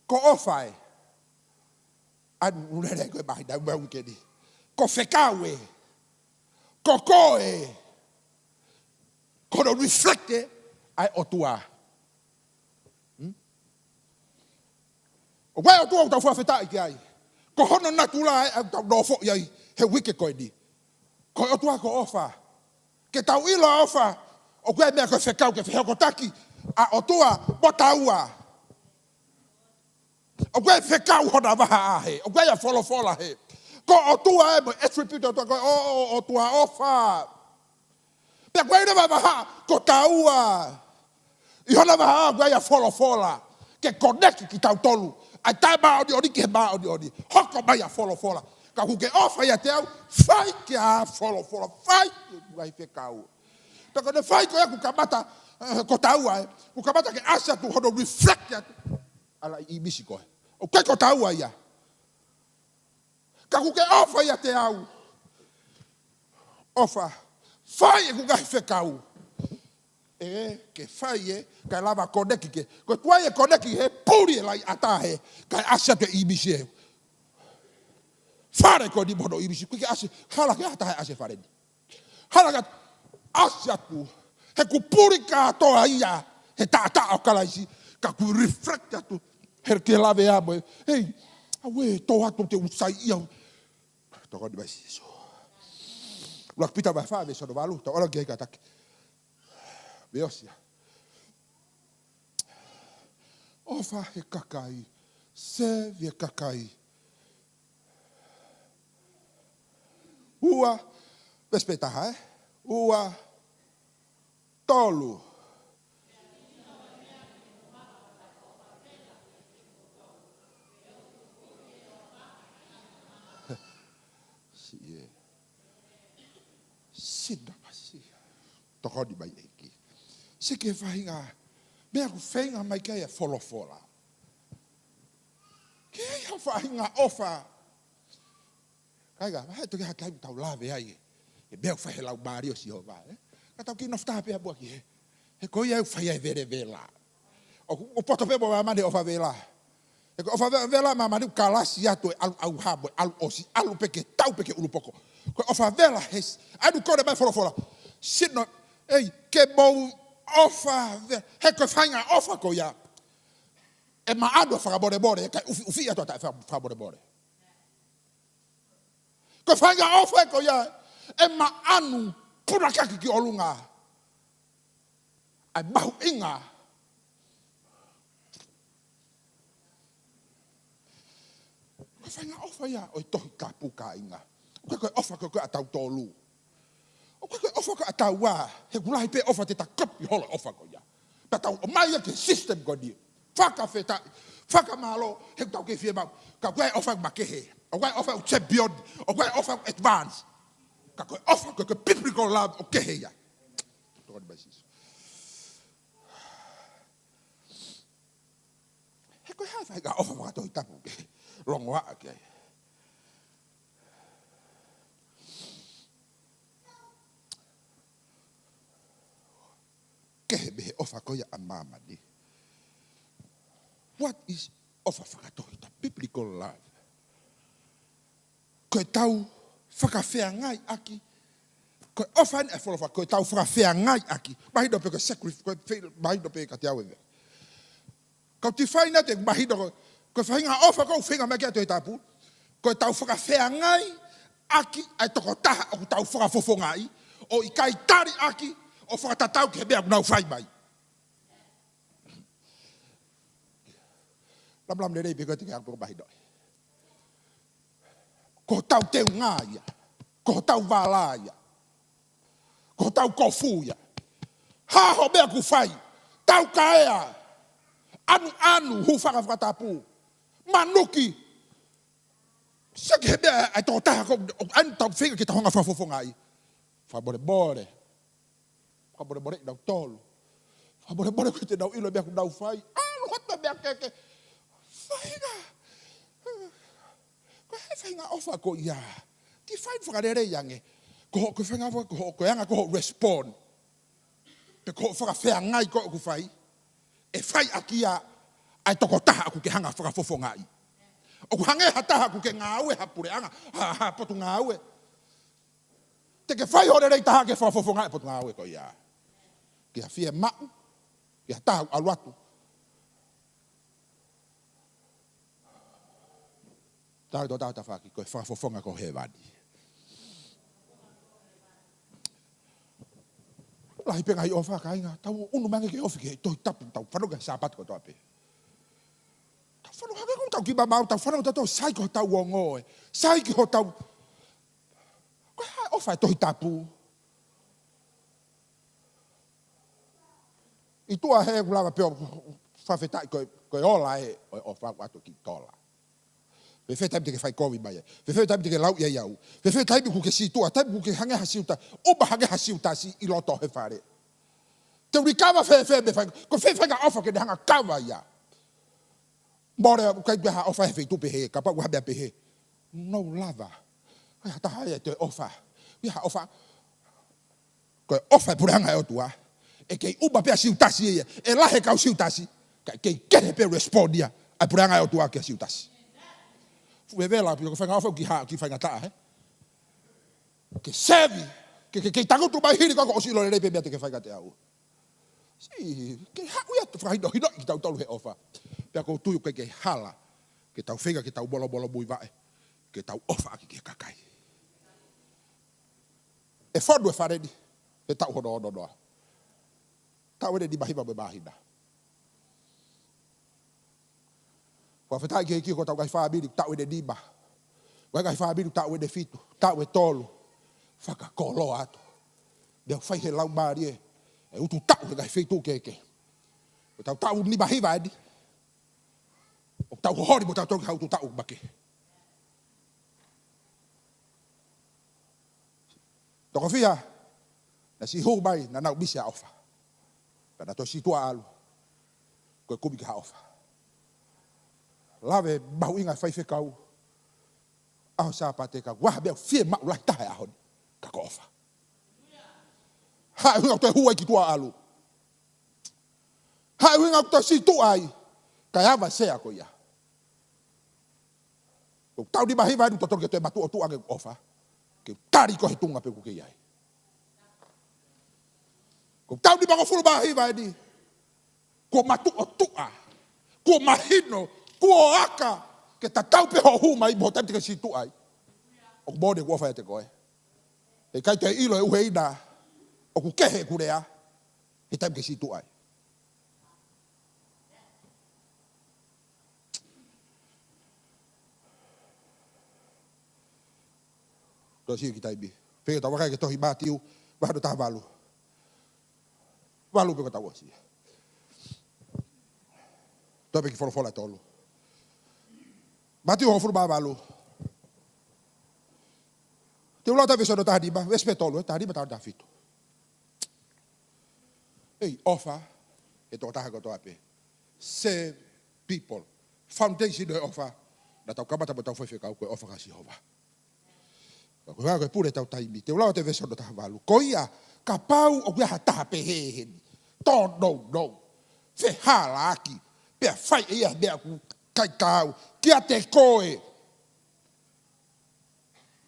ko ofai, anu unere koe mahi na umeungi keni. Ko whekaue, ko koe, kono reflecte, ai otua. O wai otua o tau whawhetai ki ai. Ko hono natula ai tau nofo iai, he wike koe ni. Ko otua ko ofa. Ke tau ila ofa, o koe mea koe whekau ke whehoko taki, a otua botaua. O koe whekau hona waha ahe, o koe a wholofola he. Ko otua e mo attribute otua koe, o otua ofa. Pea koe rewa waha, ko taua. I hona waha koe a wholofola. Ke koneki ki tau tolu. Ai tai maa odi ke maa odi. Hoko mai a wholofola. Ka kuke ofa ia te au, whai ke a wholofola. Whai ke kuai whekau. Taka ne whai ko e kukamata, ko taua e. Kukamata ke asa tu hono reflect ya. Ala I misi koe. O kai ko taua ia. Ka kuke ofa ia te au. Ofa. Whai e kukai whekau. Ke whai e, kai lava koneki ke. Ko tuai e koneki he, puri e lai ata he. Kai asa te I misi e. Whare ko ni mono I misi. Kuike ase, hala ke hata he ase whare ni. Hala ke ase tu. He ku puri katoa ia. He ta o kalaisi. Ka ku reflect atu. He ke lave amo e. Hei, awe, tō hatu te usai ia. Toko ni maisi iso. Ulak pita mai whawe sono walu. Ta ora ki heka take. Beosia. Ofa he kakai. Se vie kakai. Ua. Vespetaha Ua. Tolu. Sie. Sida masi. Toko ni mai eki. Se ke whahinga, mea ku whahinga mai kei e wholofola. Kei ha whahinga ofa. Kaiga, hei toki hakai mu tau lawe ai. E mea ku whahe lau maari o si hova. Ka tau ki noftaha pia bua ki he. He koi au whai ai vere vela. O poto pe mo mamane ofa vela. E ko ofa vela mamane u kalasi atu e au habo, alu osi, alu peke, tau peke ulupoko. Ko ofa vela hes, adu kore mai wholofola. Sino, ei, ke mou ofa, he koe whainga ofa ko ia. E maado whakabore, e kai ufi ato ta whakabore. Koe whainga ofa ko ia, e maanu pura kaki ki olunga. Ai mahu inga. Koe whainga ofa ia, oi tohi ka puka inga. Koe ofa koe atau tolu. O koe ofa ko atau wā, he kulahi pe ofa te ta kapi hola ofa ko ia. Pa tau o mai ke system ko ni. Whaka wheta, whaka malo, he tau ke whia mau. Ka koe ofa makehe, o koe ofa champion, o koe ofa advance. Ka koe ofa koe biblical love o kehe ia. Toko ni baisiso. He koe hai whaika ofa mga tohi tapu ke. Longo haa ke. Kehe mehe ofa koia a mama ni. What is ofa whakatohita, biblical love. Koe tau whakawhea ngai aki, koe ofa ni e wholofa, koe tau whakawhea ngai aki, mahido pe koe sacrifice, mahido pe ka te awewe. Kau ti whaina te mahido koe whainga ofa kou whinga mea kia te tapu, koe tau whakawhea ngai aki ai toko taha o tau whakafofo ngai, o i kai tari aki o whakatatau ke mea kunau whai mai. Lam le rei pe koe te kia koe mahido. Ko tau teu ngā ia, ko tau wālā ia, ko tau kofu ia. Haho mea ku whai, tau kaea, anu hu whakatapu, manuki. Saki he mea ai tō taha ko, anu tau whinga ki ta honga whafofo ngai. Whabore bore, whabore bore nau tolu, whabore bore ki te nau ilo mea ku nau whai, anu hata mea keke, whainga. Whainga ofa ko ia. Ti whain whakarere iange. Ko whainga ko anga ko respond. Pe ko whakawhea ngai ko ku whai. E whai akia ai toko taha aku ke hanga whakafofo ngai. O ku hange hataha aku ke ngāue hapure anga. Ha potu ngāue. Te ke whai hore rei taha ke whakafofo ngai potu ngāue ko ia. Kia whie mau. Kia taha aluatu. Tau ta whaki, koe whakafofonga ko he wani. Lahi penga hi o whakainga, tau unu mange ke ofi ke toi tapu, tau whanonga sapat ko toa pe. Tau whanonga ke tau ki mamau, tau whanonga tau sai ko tau o ngoe, sai ki ho tau. Koe hai ofa e toi tapu. I tua he kulawa peo whawhetai koe ola e o whakatu ki tola. Ve fe taimi te ke fai kovi mai. Ve fe taimi te ke lau ia iau. Ve fe taimi ku ke situa, taimi ku ke hange hasiuta. Oba hange hasiuta si i loto he whare. Te urikawa fe me fai. Ko fe nga ofa ke ne hanga kawa ia. More kai beha ofa he feitu pe he. Kapa uha bea pe he. No lava. Kai hata hae te ofa. Iha ofa. Koe ofa e pure hanga e otua. E kei uba pea siutasi ia. E lahe kau siutasi. Kei kere pe respondia. Ai pure hanga e otua ke siutasi. Fue vela, porque foi ngā ki whainga taa, he. Ke sevi, ke tangutu mai hiri kako o silo le reipe mea te ke whainga te au. Si, ke hau ia te whakahino hino ki tau tolu he ofa. Pea kou tuiu ke hala, ke tau whinga, ke tau bolo bolo mui vae, ke tau ofa aki ke kakai. E whonu e whareni, e tau hono ono noa. Tau ene ni mahiwa me mahina. Wa fetai ki ko tau kai whaabiri, tau ene nima. Wa kai whaabiri, tau ene fitu, tau e tolu. Whaka kolo atu. Deo whai he lau maari e. E utu tau he kai fitu keke. O tau nima hiwa eni. O tau hori mo tau toki hau tu tau make. Toko whia, na si hou mai na nau misi a ofa. Kana to si tua alu. Koe kubi ki ha ofa. Lawe mahu inga whai whekau. Aho sāpate ka waha bea whie mau lai tahe ahoni. Ka ko ofa. Hae hunga toi huai ki tua alu. Hae hunga toi si tu ai. Ka awa sea ko ia. Tau ni mahi vai to toke toi matu o tu ake ofa. Ke tari ko he tunga pe ku ke iai. Ko tau ni mango fulu mahi vai ni. Ko matu o tua. Ko mahino. Kua aka, ke ta tau pe ho mai, mo taimi te ka situ ai. O ku bode kua whaia te koe. E kai te ilo e uhe ina, o ku kehe kurea, he taimi ke situ ai. Toa siu ki taimi. Pega tau wakai ke tohi mātiu, wahano taha walu. Walu peka tau asia. Toa peki wholofola tolu. Matiu ho furu babalu. Te ulau tawe sono taha dima, vespe tolu, taha dima taha fitu. Ei, ofa, e tō taha koto ape. Save people. Foundation e ofa, na tau kamata mo tau whewhekau koe ofa kasi hova. Koe hanga koe pure tau taimi, te ulau tawe sono taha walu. Ko ia, ka pau o kuia taha pe heheni. Tō no. Fe hala aki, pea whai ia mea ku kai kau, kia te koe.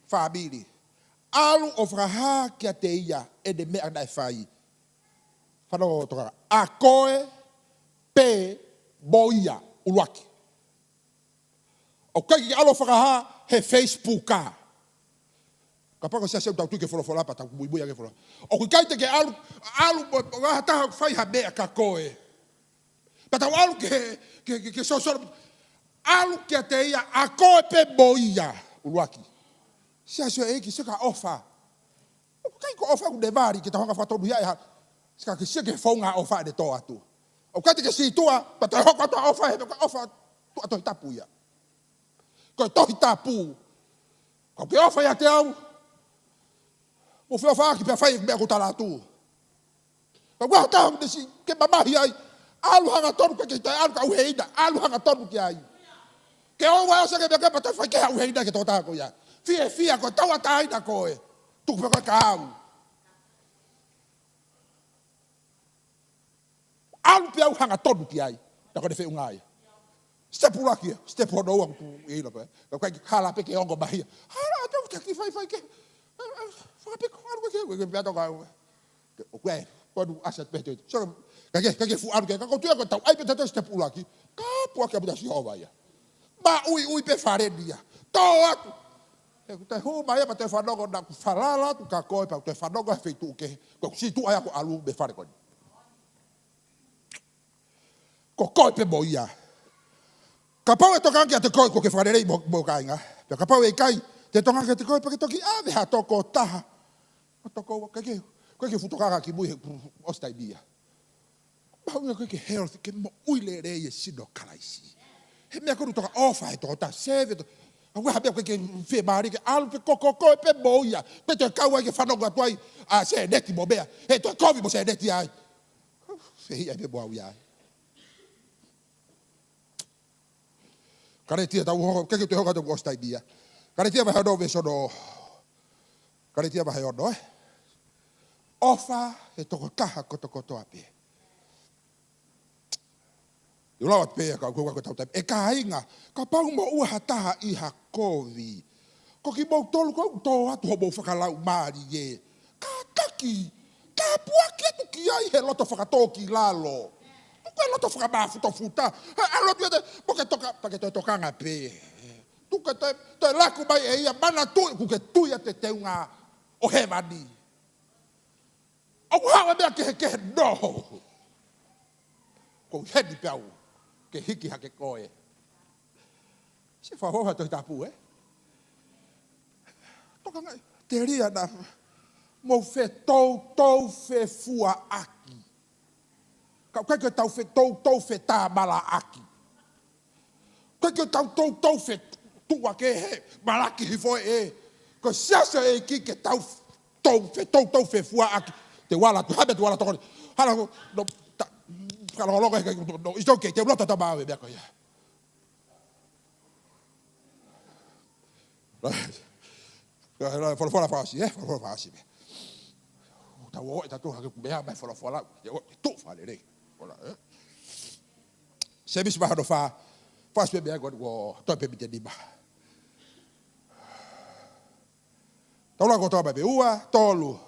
Whabiri. Alu o whakaha kia te ia e de mea nai whai. Whanau o toka. A koe pe boia uluaki. O kai ki alo whakaha he Facebooka. Ka pako sia seu tau tui ke wholofola pa tau buibuia ke wholofola. O kui kai te ke alu ngaha taha whai ha mea ka koe. Pa tau alu ke sosoro. Alu kia te ia a koe pe boia uluaki. Sia sio eki se ka ofa. O kai ko ofa ku devari ki tahonga whatonu ia ha. Ska ke sia ke whaunga ofa de to atu. O kai te ke si tua, pa te hoko atua ofa he, ofa tu ato hitapu ia. Ko to hitapu. Ko ke ofa ia te au. Mo whio whaaki pia whai mea kutala atu. Ka waha tahu nesi ke mamahi ai. Alu hanga tonu ke te alu ka uheina. Alu hanga tonu ke ai. Ke owa osa ke mea kepa te whai ke ha uheina ke tō tāko ia. Fia ko taua taina koe. Tuku pia koe ka au. Alu pia au hanga tonu ki ai. Na koe ne whi ungai. Stepu rakia. Stepu hono ua kutu ina koe. Ka koe ki hala peke ongo mahia. Hala atu kia ki whai ke. Whakapeko alu ke koe. Ke pia toka au. O koe. Koe asat pete. Kake fu alu ke. Kako tuia koe tau. Ai pete te stepu raki. Ka pua kia muta si hova ia. Ma ui pe wharendia. Tō atu. Te hu mai pa te whanongo na ku whalala tu ka koe pa te whanongo he wheitu ke. Ko si tu ai ako alu me whare koe. Ko koe pe mo ia. Ka pau e toka anki a te koe ko ke wharerei mo kainga. Ka pau e kai te toka anki a te koe pa ke toki ave ha toko taha. O toko kake. Koe ke futokaka ki mui he ostai bia. Pau ia koe ke health ke mo uile rei e sino karaisi. He mea kuru toka ofa he toko ta seve to. Wa habia ko ke fe mari ke alu pe koko pe boia pe te kaua ke whanongo atuai a se neti mo bea he to kovi mo se neti ai fe ia pe boa ia kare tia tau ho ke te hoka to gostai dia kare tia va hodo ve sono kare tia va hodo ofa e to kaha koto ape yo lawa pe ka ko tau e ka inga ka pau mo ua hataha I ha kovi ko ki mo tolu ko to atu ho whakalau mari ye ka taki ka puaki tu ki ai he loto whakatoki lalo ko loto whakamafu to futa a loto te mo ke toka pa ke toka nga pe tu ke te laku mai e ia mana tu ku ke tu ia te teunga o he mani o hawa mea ke no ko hedi pau ke hiki hake koe. Se whahoha toi tapu, Toka ngai, te ria na mo whe tau whe fua aki. Kau kai ke tau whe tā mala aki. Kai ke tau whe tua ke he malaki hifoi Ko siasa e ki ke tau whe fua aki. Te wala tu, habe tu wala tokoni. Hala ko, no, kalau lo kayak no it's okay te blota tabawe be ko ya la fola fasi fola fasi be ta wo ta tu ha be ha fola tu fa le fola service ba do fa fas be go to be te di ba ta lo ko to be ua tolu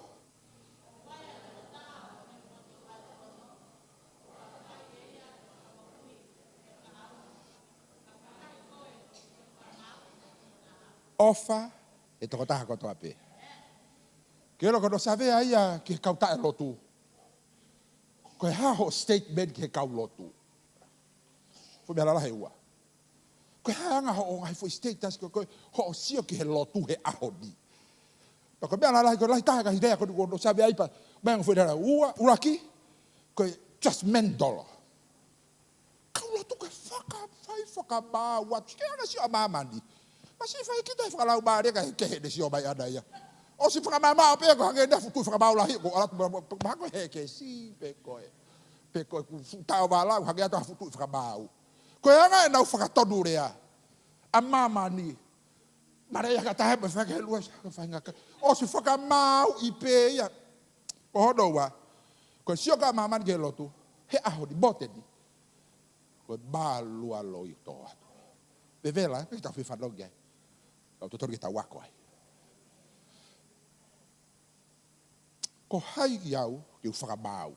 ofa e toko taha koto ape. Kero kono save aia ke kau tae lotu. Ko e haho statement ke kau lotu. Fu mea lalahe ua. Ko e hanga ho ngai fu status ko ho sio ki he lotu he ahoni. Ko mea lalahe ko lahi taha ka hidea kono save aipa. Mea fu dara ua uraki. Ko just $10. Kau lotu ko whaka maa wat. Ke anga sio amamani. Mas if I kita whakalau maare ka ke de si o mai ana ia. O si whakamama o pe ko hange na futu whakamau lahi ko ala mako he ke si pe koe. Pe koe ku tau wala hange ata futu whakamau. Ko anga e nau whakatonu rea. A mama ni. Mareia ka tahe me whake luas. O si whakamau I pe ia. Ko hono wa. Ko si o ka mama ni ke lotu. He aho ni bote ni. Ko balua loi toa. Bevela, que está fifando gay. O tutor que está wako. Ko hai iau que o whakabau.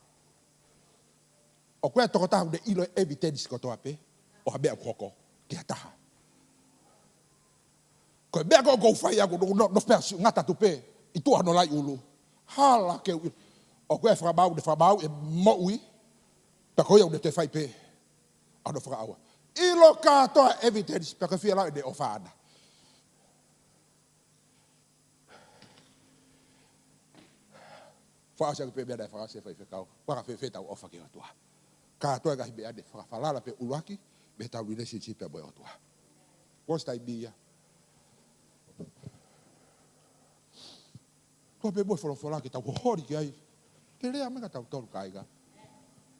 O koe tokotahu de ilo evidence ko toa pe, o habea koko, ki hataha. Koe bea ko whai ako, no pea ngata tu pe, I tua no lai ulu. Hala ke o koe whakabau e moui, pa koe au de te whai pe, ano whakaua. Ilo katoa evidence, pa ka whia lau de o whaana. Whaasa ke pe mea dai whakase whai whekau, whaka whetau ofa ke atua. Katoa kahi mea de whakawhalala pe uluaki, me tau relationship pe boi atua. Kostai bia. Tua pe boi wholofola ke tau hohori ki ai, ke rea mega tau toru kaiga.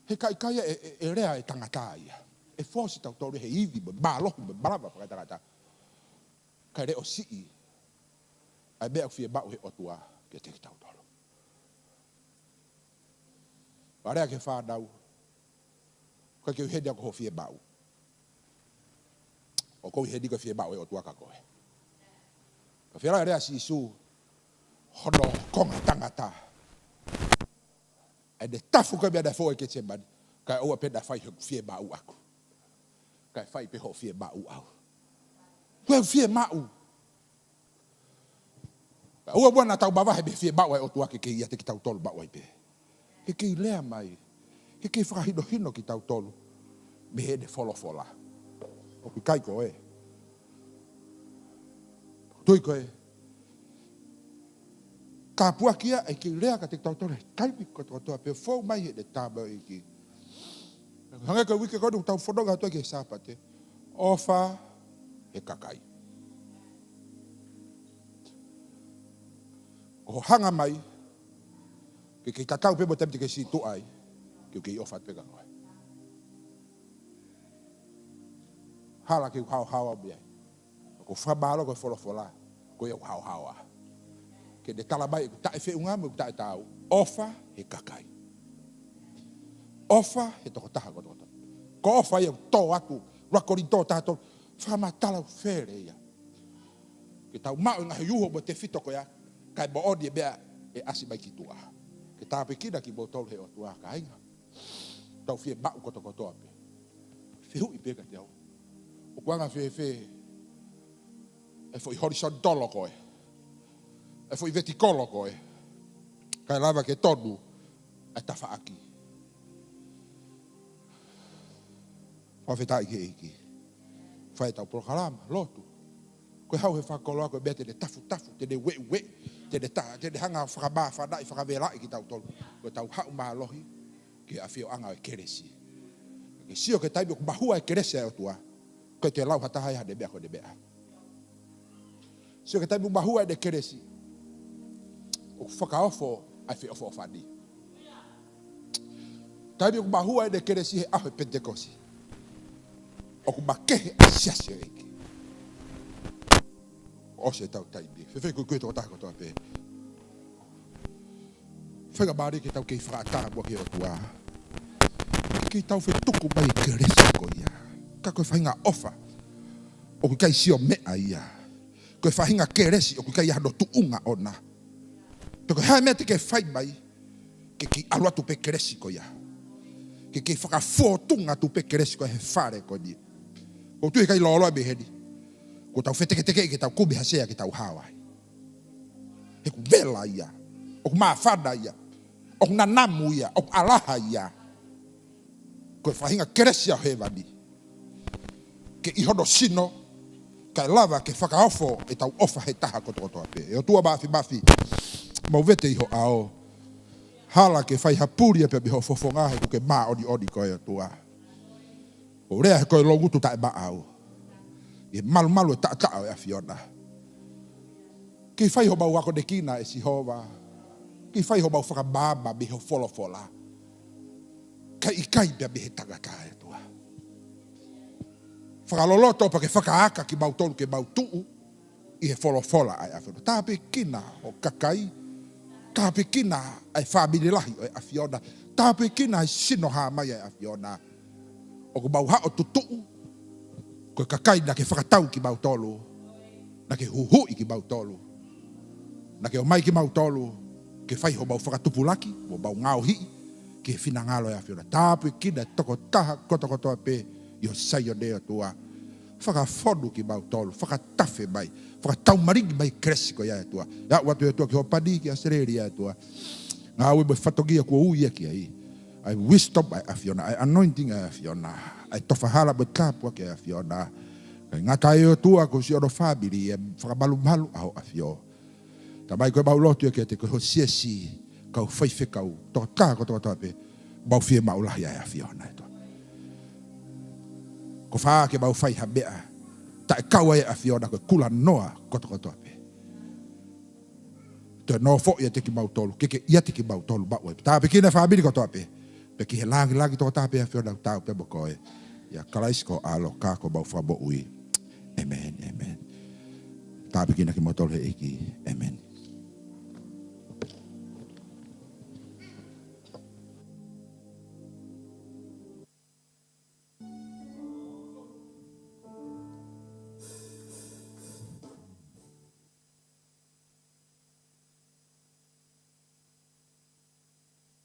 He kaikaia e rea e tangata ia. E fosi tau toru he iwi, balohi, balaba whakaitangata. Kai reo sii, ai mea whie bau he otua ke te tau toru. Area ke whanau, koe ke uhedi ako ho whie bau. O kou hedi ko whie bau e otua ka koe. Ka whiera rea si isu, hono konga tangata. E de tafu koe mea da fo e ke tembani, kai oua penda whai whie bau aku. Kai whai pe ho whie bau au. Koe whie mau. Oua buana tau bawahe be whie bau e otua ke ia te ki tau tolu bau ai pe. Ke kei lea mai, ke kei whakahino ki tau tolu, me he de wholofola. O ki kai koe. Tui koe. Ka puakia e kei lea ka te tau tolu, kaipi ko toa pe fau mai he de tāma i ki. Hanga ka wike kodu tau whanonga atua ke sāpate, ofa e kakai. O hanga mai, ke tatau pe mo temte ke si tu ai ke ofat pe koe. Hala ke hao bia. Ko whabalo ko wholofola ko iau hao. Ke de talabai ku tae wheunga mo ku tae tau. Ofa he kakai. Ofa he toko taha ko toko. Ko ofa iau tō atu rakori tō tātou whamatala where ia. Ke tau mau ngahe yuho mo te whito ko ia kai mo odi e bea e asi mai ki tua. Ke tāpe kina ki botol he o tua ka inga. Tau whie bau koto ape. Whihu I peka te au. O kuanga whe e fo I horizontolo koe. E fo I vertikolo koe. Kai lava ke tonu e tafa aki. Whawhetai ke iki. Whae tau prokarama, lotu. Koe hau he whakoloa koe bea te de tafu, te de we. Te de hanga whakabā whanai whakavelai ki tau tolu. Ko tau hau maa lohi ke a whio anga e keresi. Ke sio ke taibi o mahua e keresi ai o tua. Ko te lau hatahai ha de bea ko de bea. Sio ke taibi o mahua e de keresi. O whakaofo ai whio ofo whani. Taibi o mahua e de keresi he aho e pentekosi. O ku makehe a siasi o eki. O se tau taibi. Whewhai koe tō tako tō pe. Whaiga maari ke tau kei whakata mua ke o tua. Kei tau whi tuku mai ke resi ko ia. Ka koe whainga ofa. O ku kai sio mea ia. Koe whainga ke resi o ku kai hano tuunga ona. Pe koe hae mea te ke whai mai. Ke ki alua tu pe ke resi ko ia. Ke kei whakafōtunga tu pe ke resi ko he whare ko ni. Ko tu he kai loloa me heni. Ko tau wheteke ke tau kubi hasea ke tau hawai. He ku vela ia. O ku maafada ia. O ku nanamu ia. O ku alaha ia. Ko e whahinga keresia hewani. Ke ihono sino. Kai lava ke whakaofo e tau ofa he taha koto ape. E o tua mafi. Mau vete iho ao. Hala ke whai hapuri pe biho fofonga he ku ke maa odi koe o tua. O rea he koe longutu tae maa au. E malu e ta'o e a Fiona. Ki whai ho bau ako de kina e si hova. Ki whai ho bau whakababa me ho wholofola. Ka ikai bea me he tangata e tua. Whakaloloto pa ke whakaaka ki bau tolu ke bau tuu I he wholofola ai a Fiona. Tāpe kina o kakai. Tāpe kina ai whamiri lahi o e a Fiona. Tāpe kina ai sino ha mai e a Fiona. O ku bau hao tutuu. Ko kakai na ke whakatau ki mautolo. Na ke huhui ki mautolo. Na ke o mai ki mautolo. Ke whai ho mau whakatupulaki. Mo mau ngao hi. Ke whina ngalo e awhiona. Tāpu kina toko taha kotokotoa pe. I ho sai o nea tua. Whakawhonu ki mautolo. Whakatafe mai. Whakatau maringi mai kresi ko ia e tua. Ia watu e tua ki ho pani ki a sereri e tua. Ngā ue mo whatogia kua uia ki ai. Ai wisdom ai awhiona. Ai anointing ai awhiona. Ai tofahala mo kāpua ki ai awhiona. Ngā tae o tua ko si ono family e whakamalu malu aho awhio. Ta mai koe mau lotu e kia te koe ho siesi. Kau whaife kau. Toko taha ko toa pe. Mau fie maulahi ai awhiona e toa. Ko whaa ke mau whai ha mea. Ta e kau ai awhiona koe kula noa ko toa pe. Te no fo ia te ki mau tolu. Ke ia te ki mau tolu mau e. Ta pe kina family ko toa pe. Pe ki he langi toko taha pe awhiona tau pe mo koe. Ia kalaisko alo kako mau whabo ui. Amen, amen. Tāpikina ki motol he iki. Amen.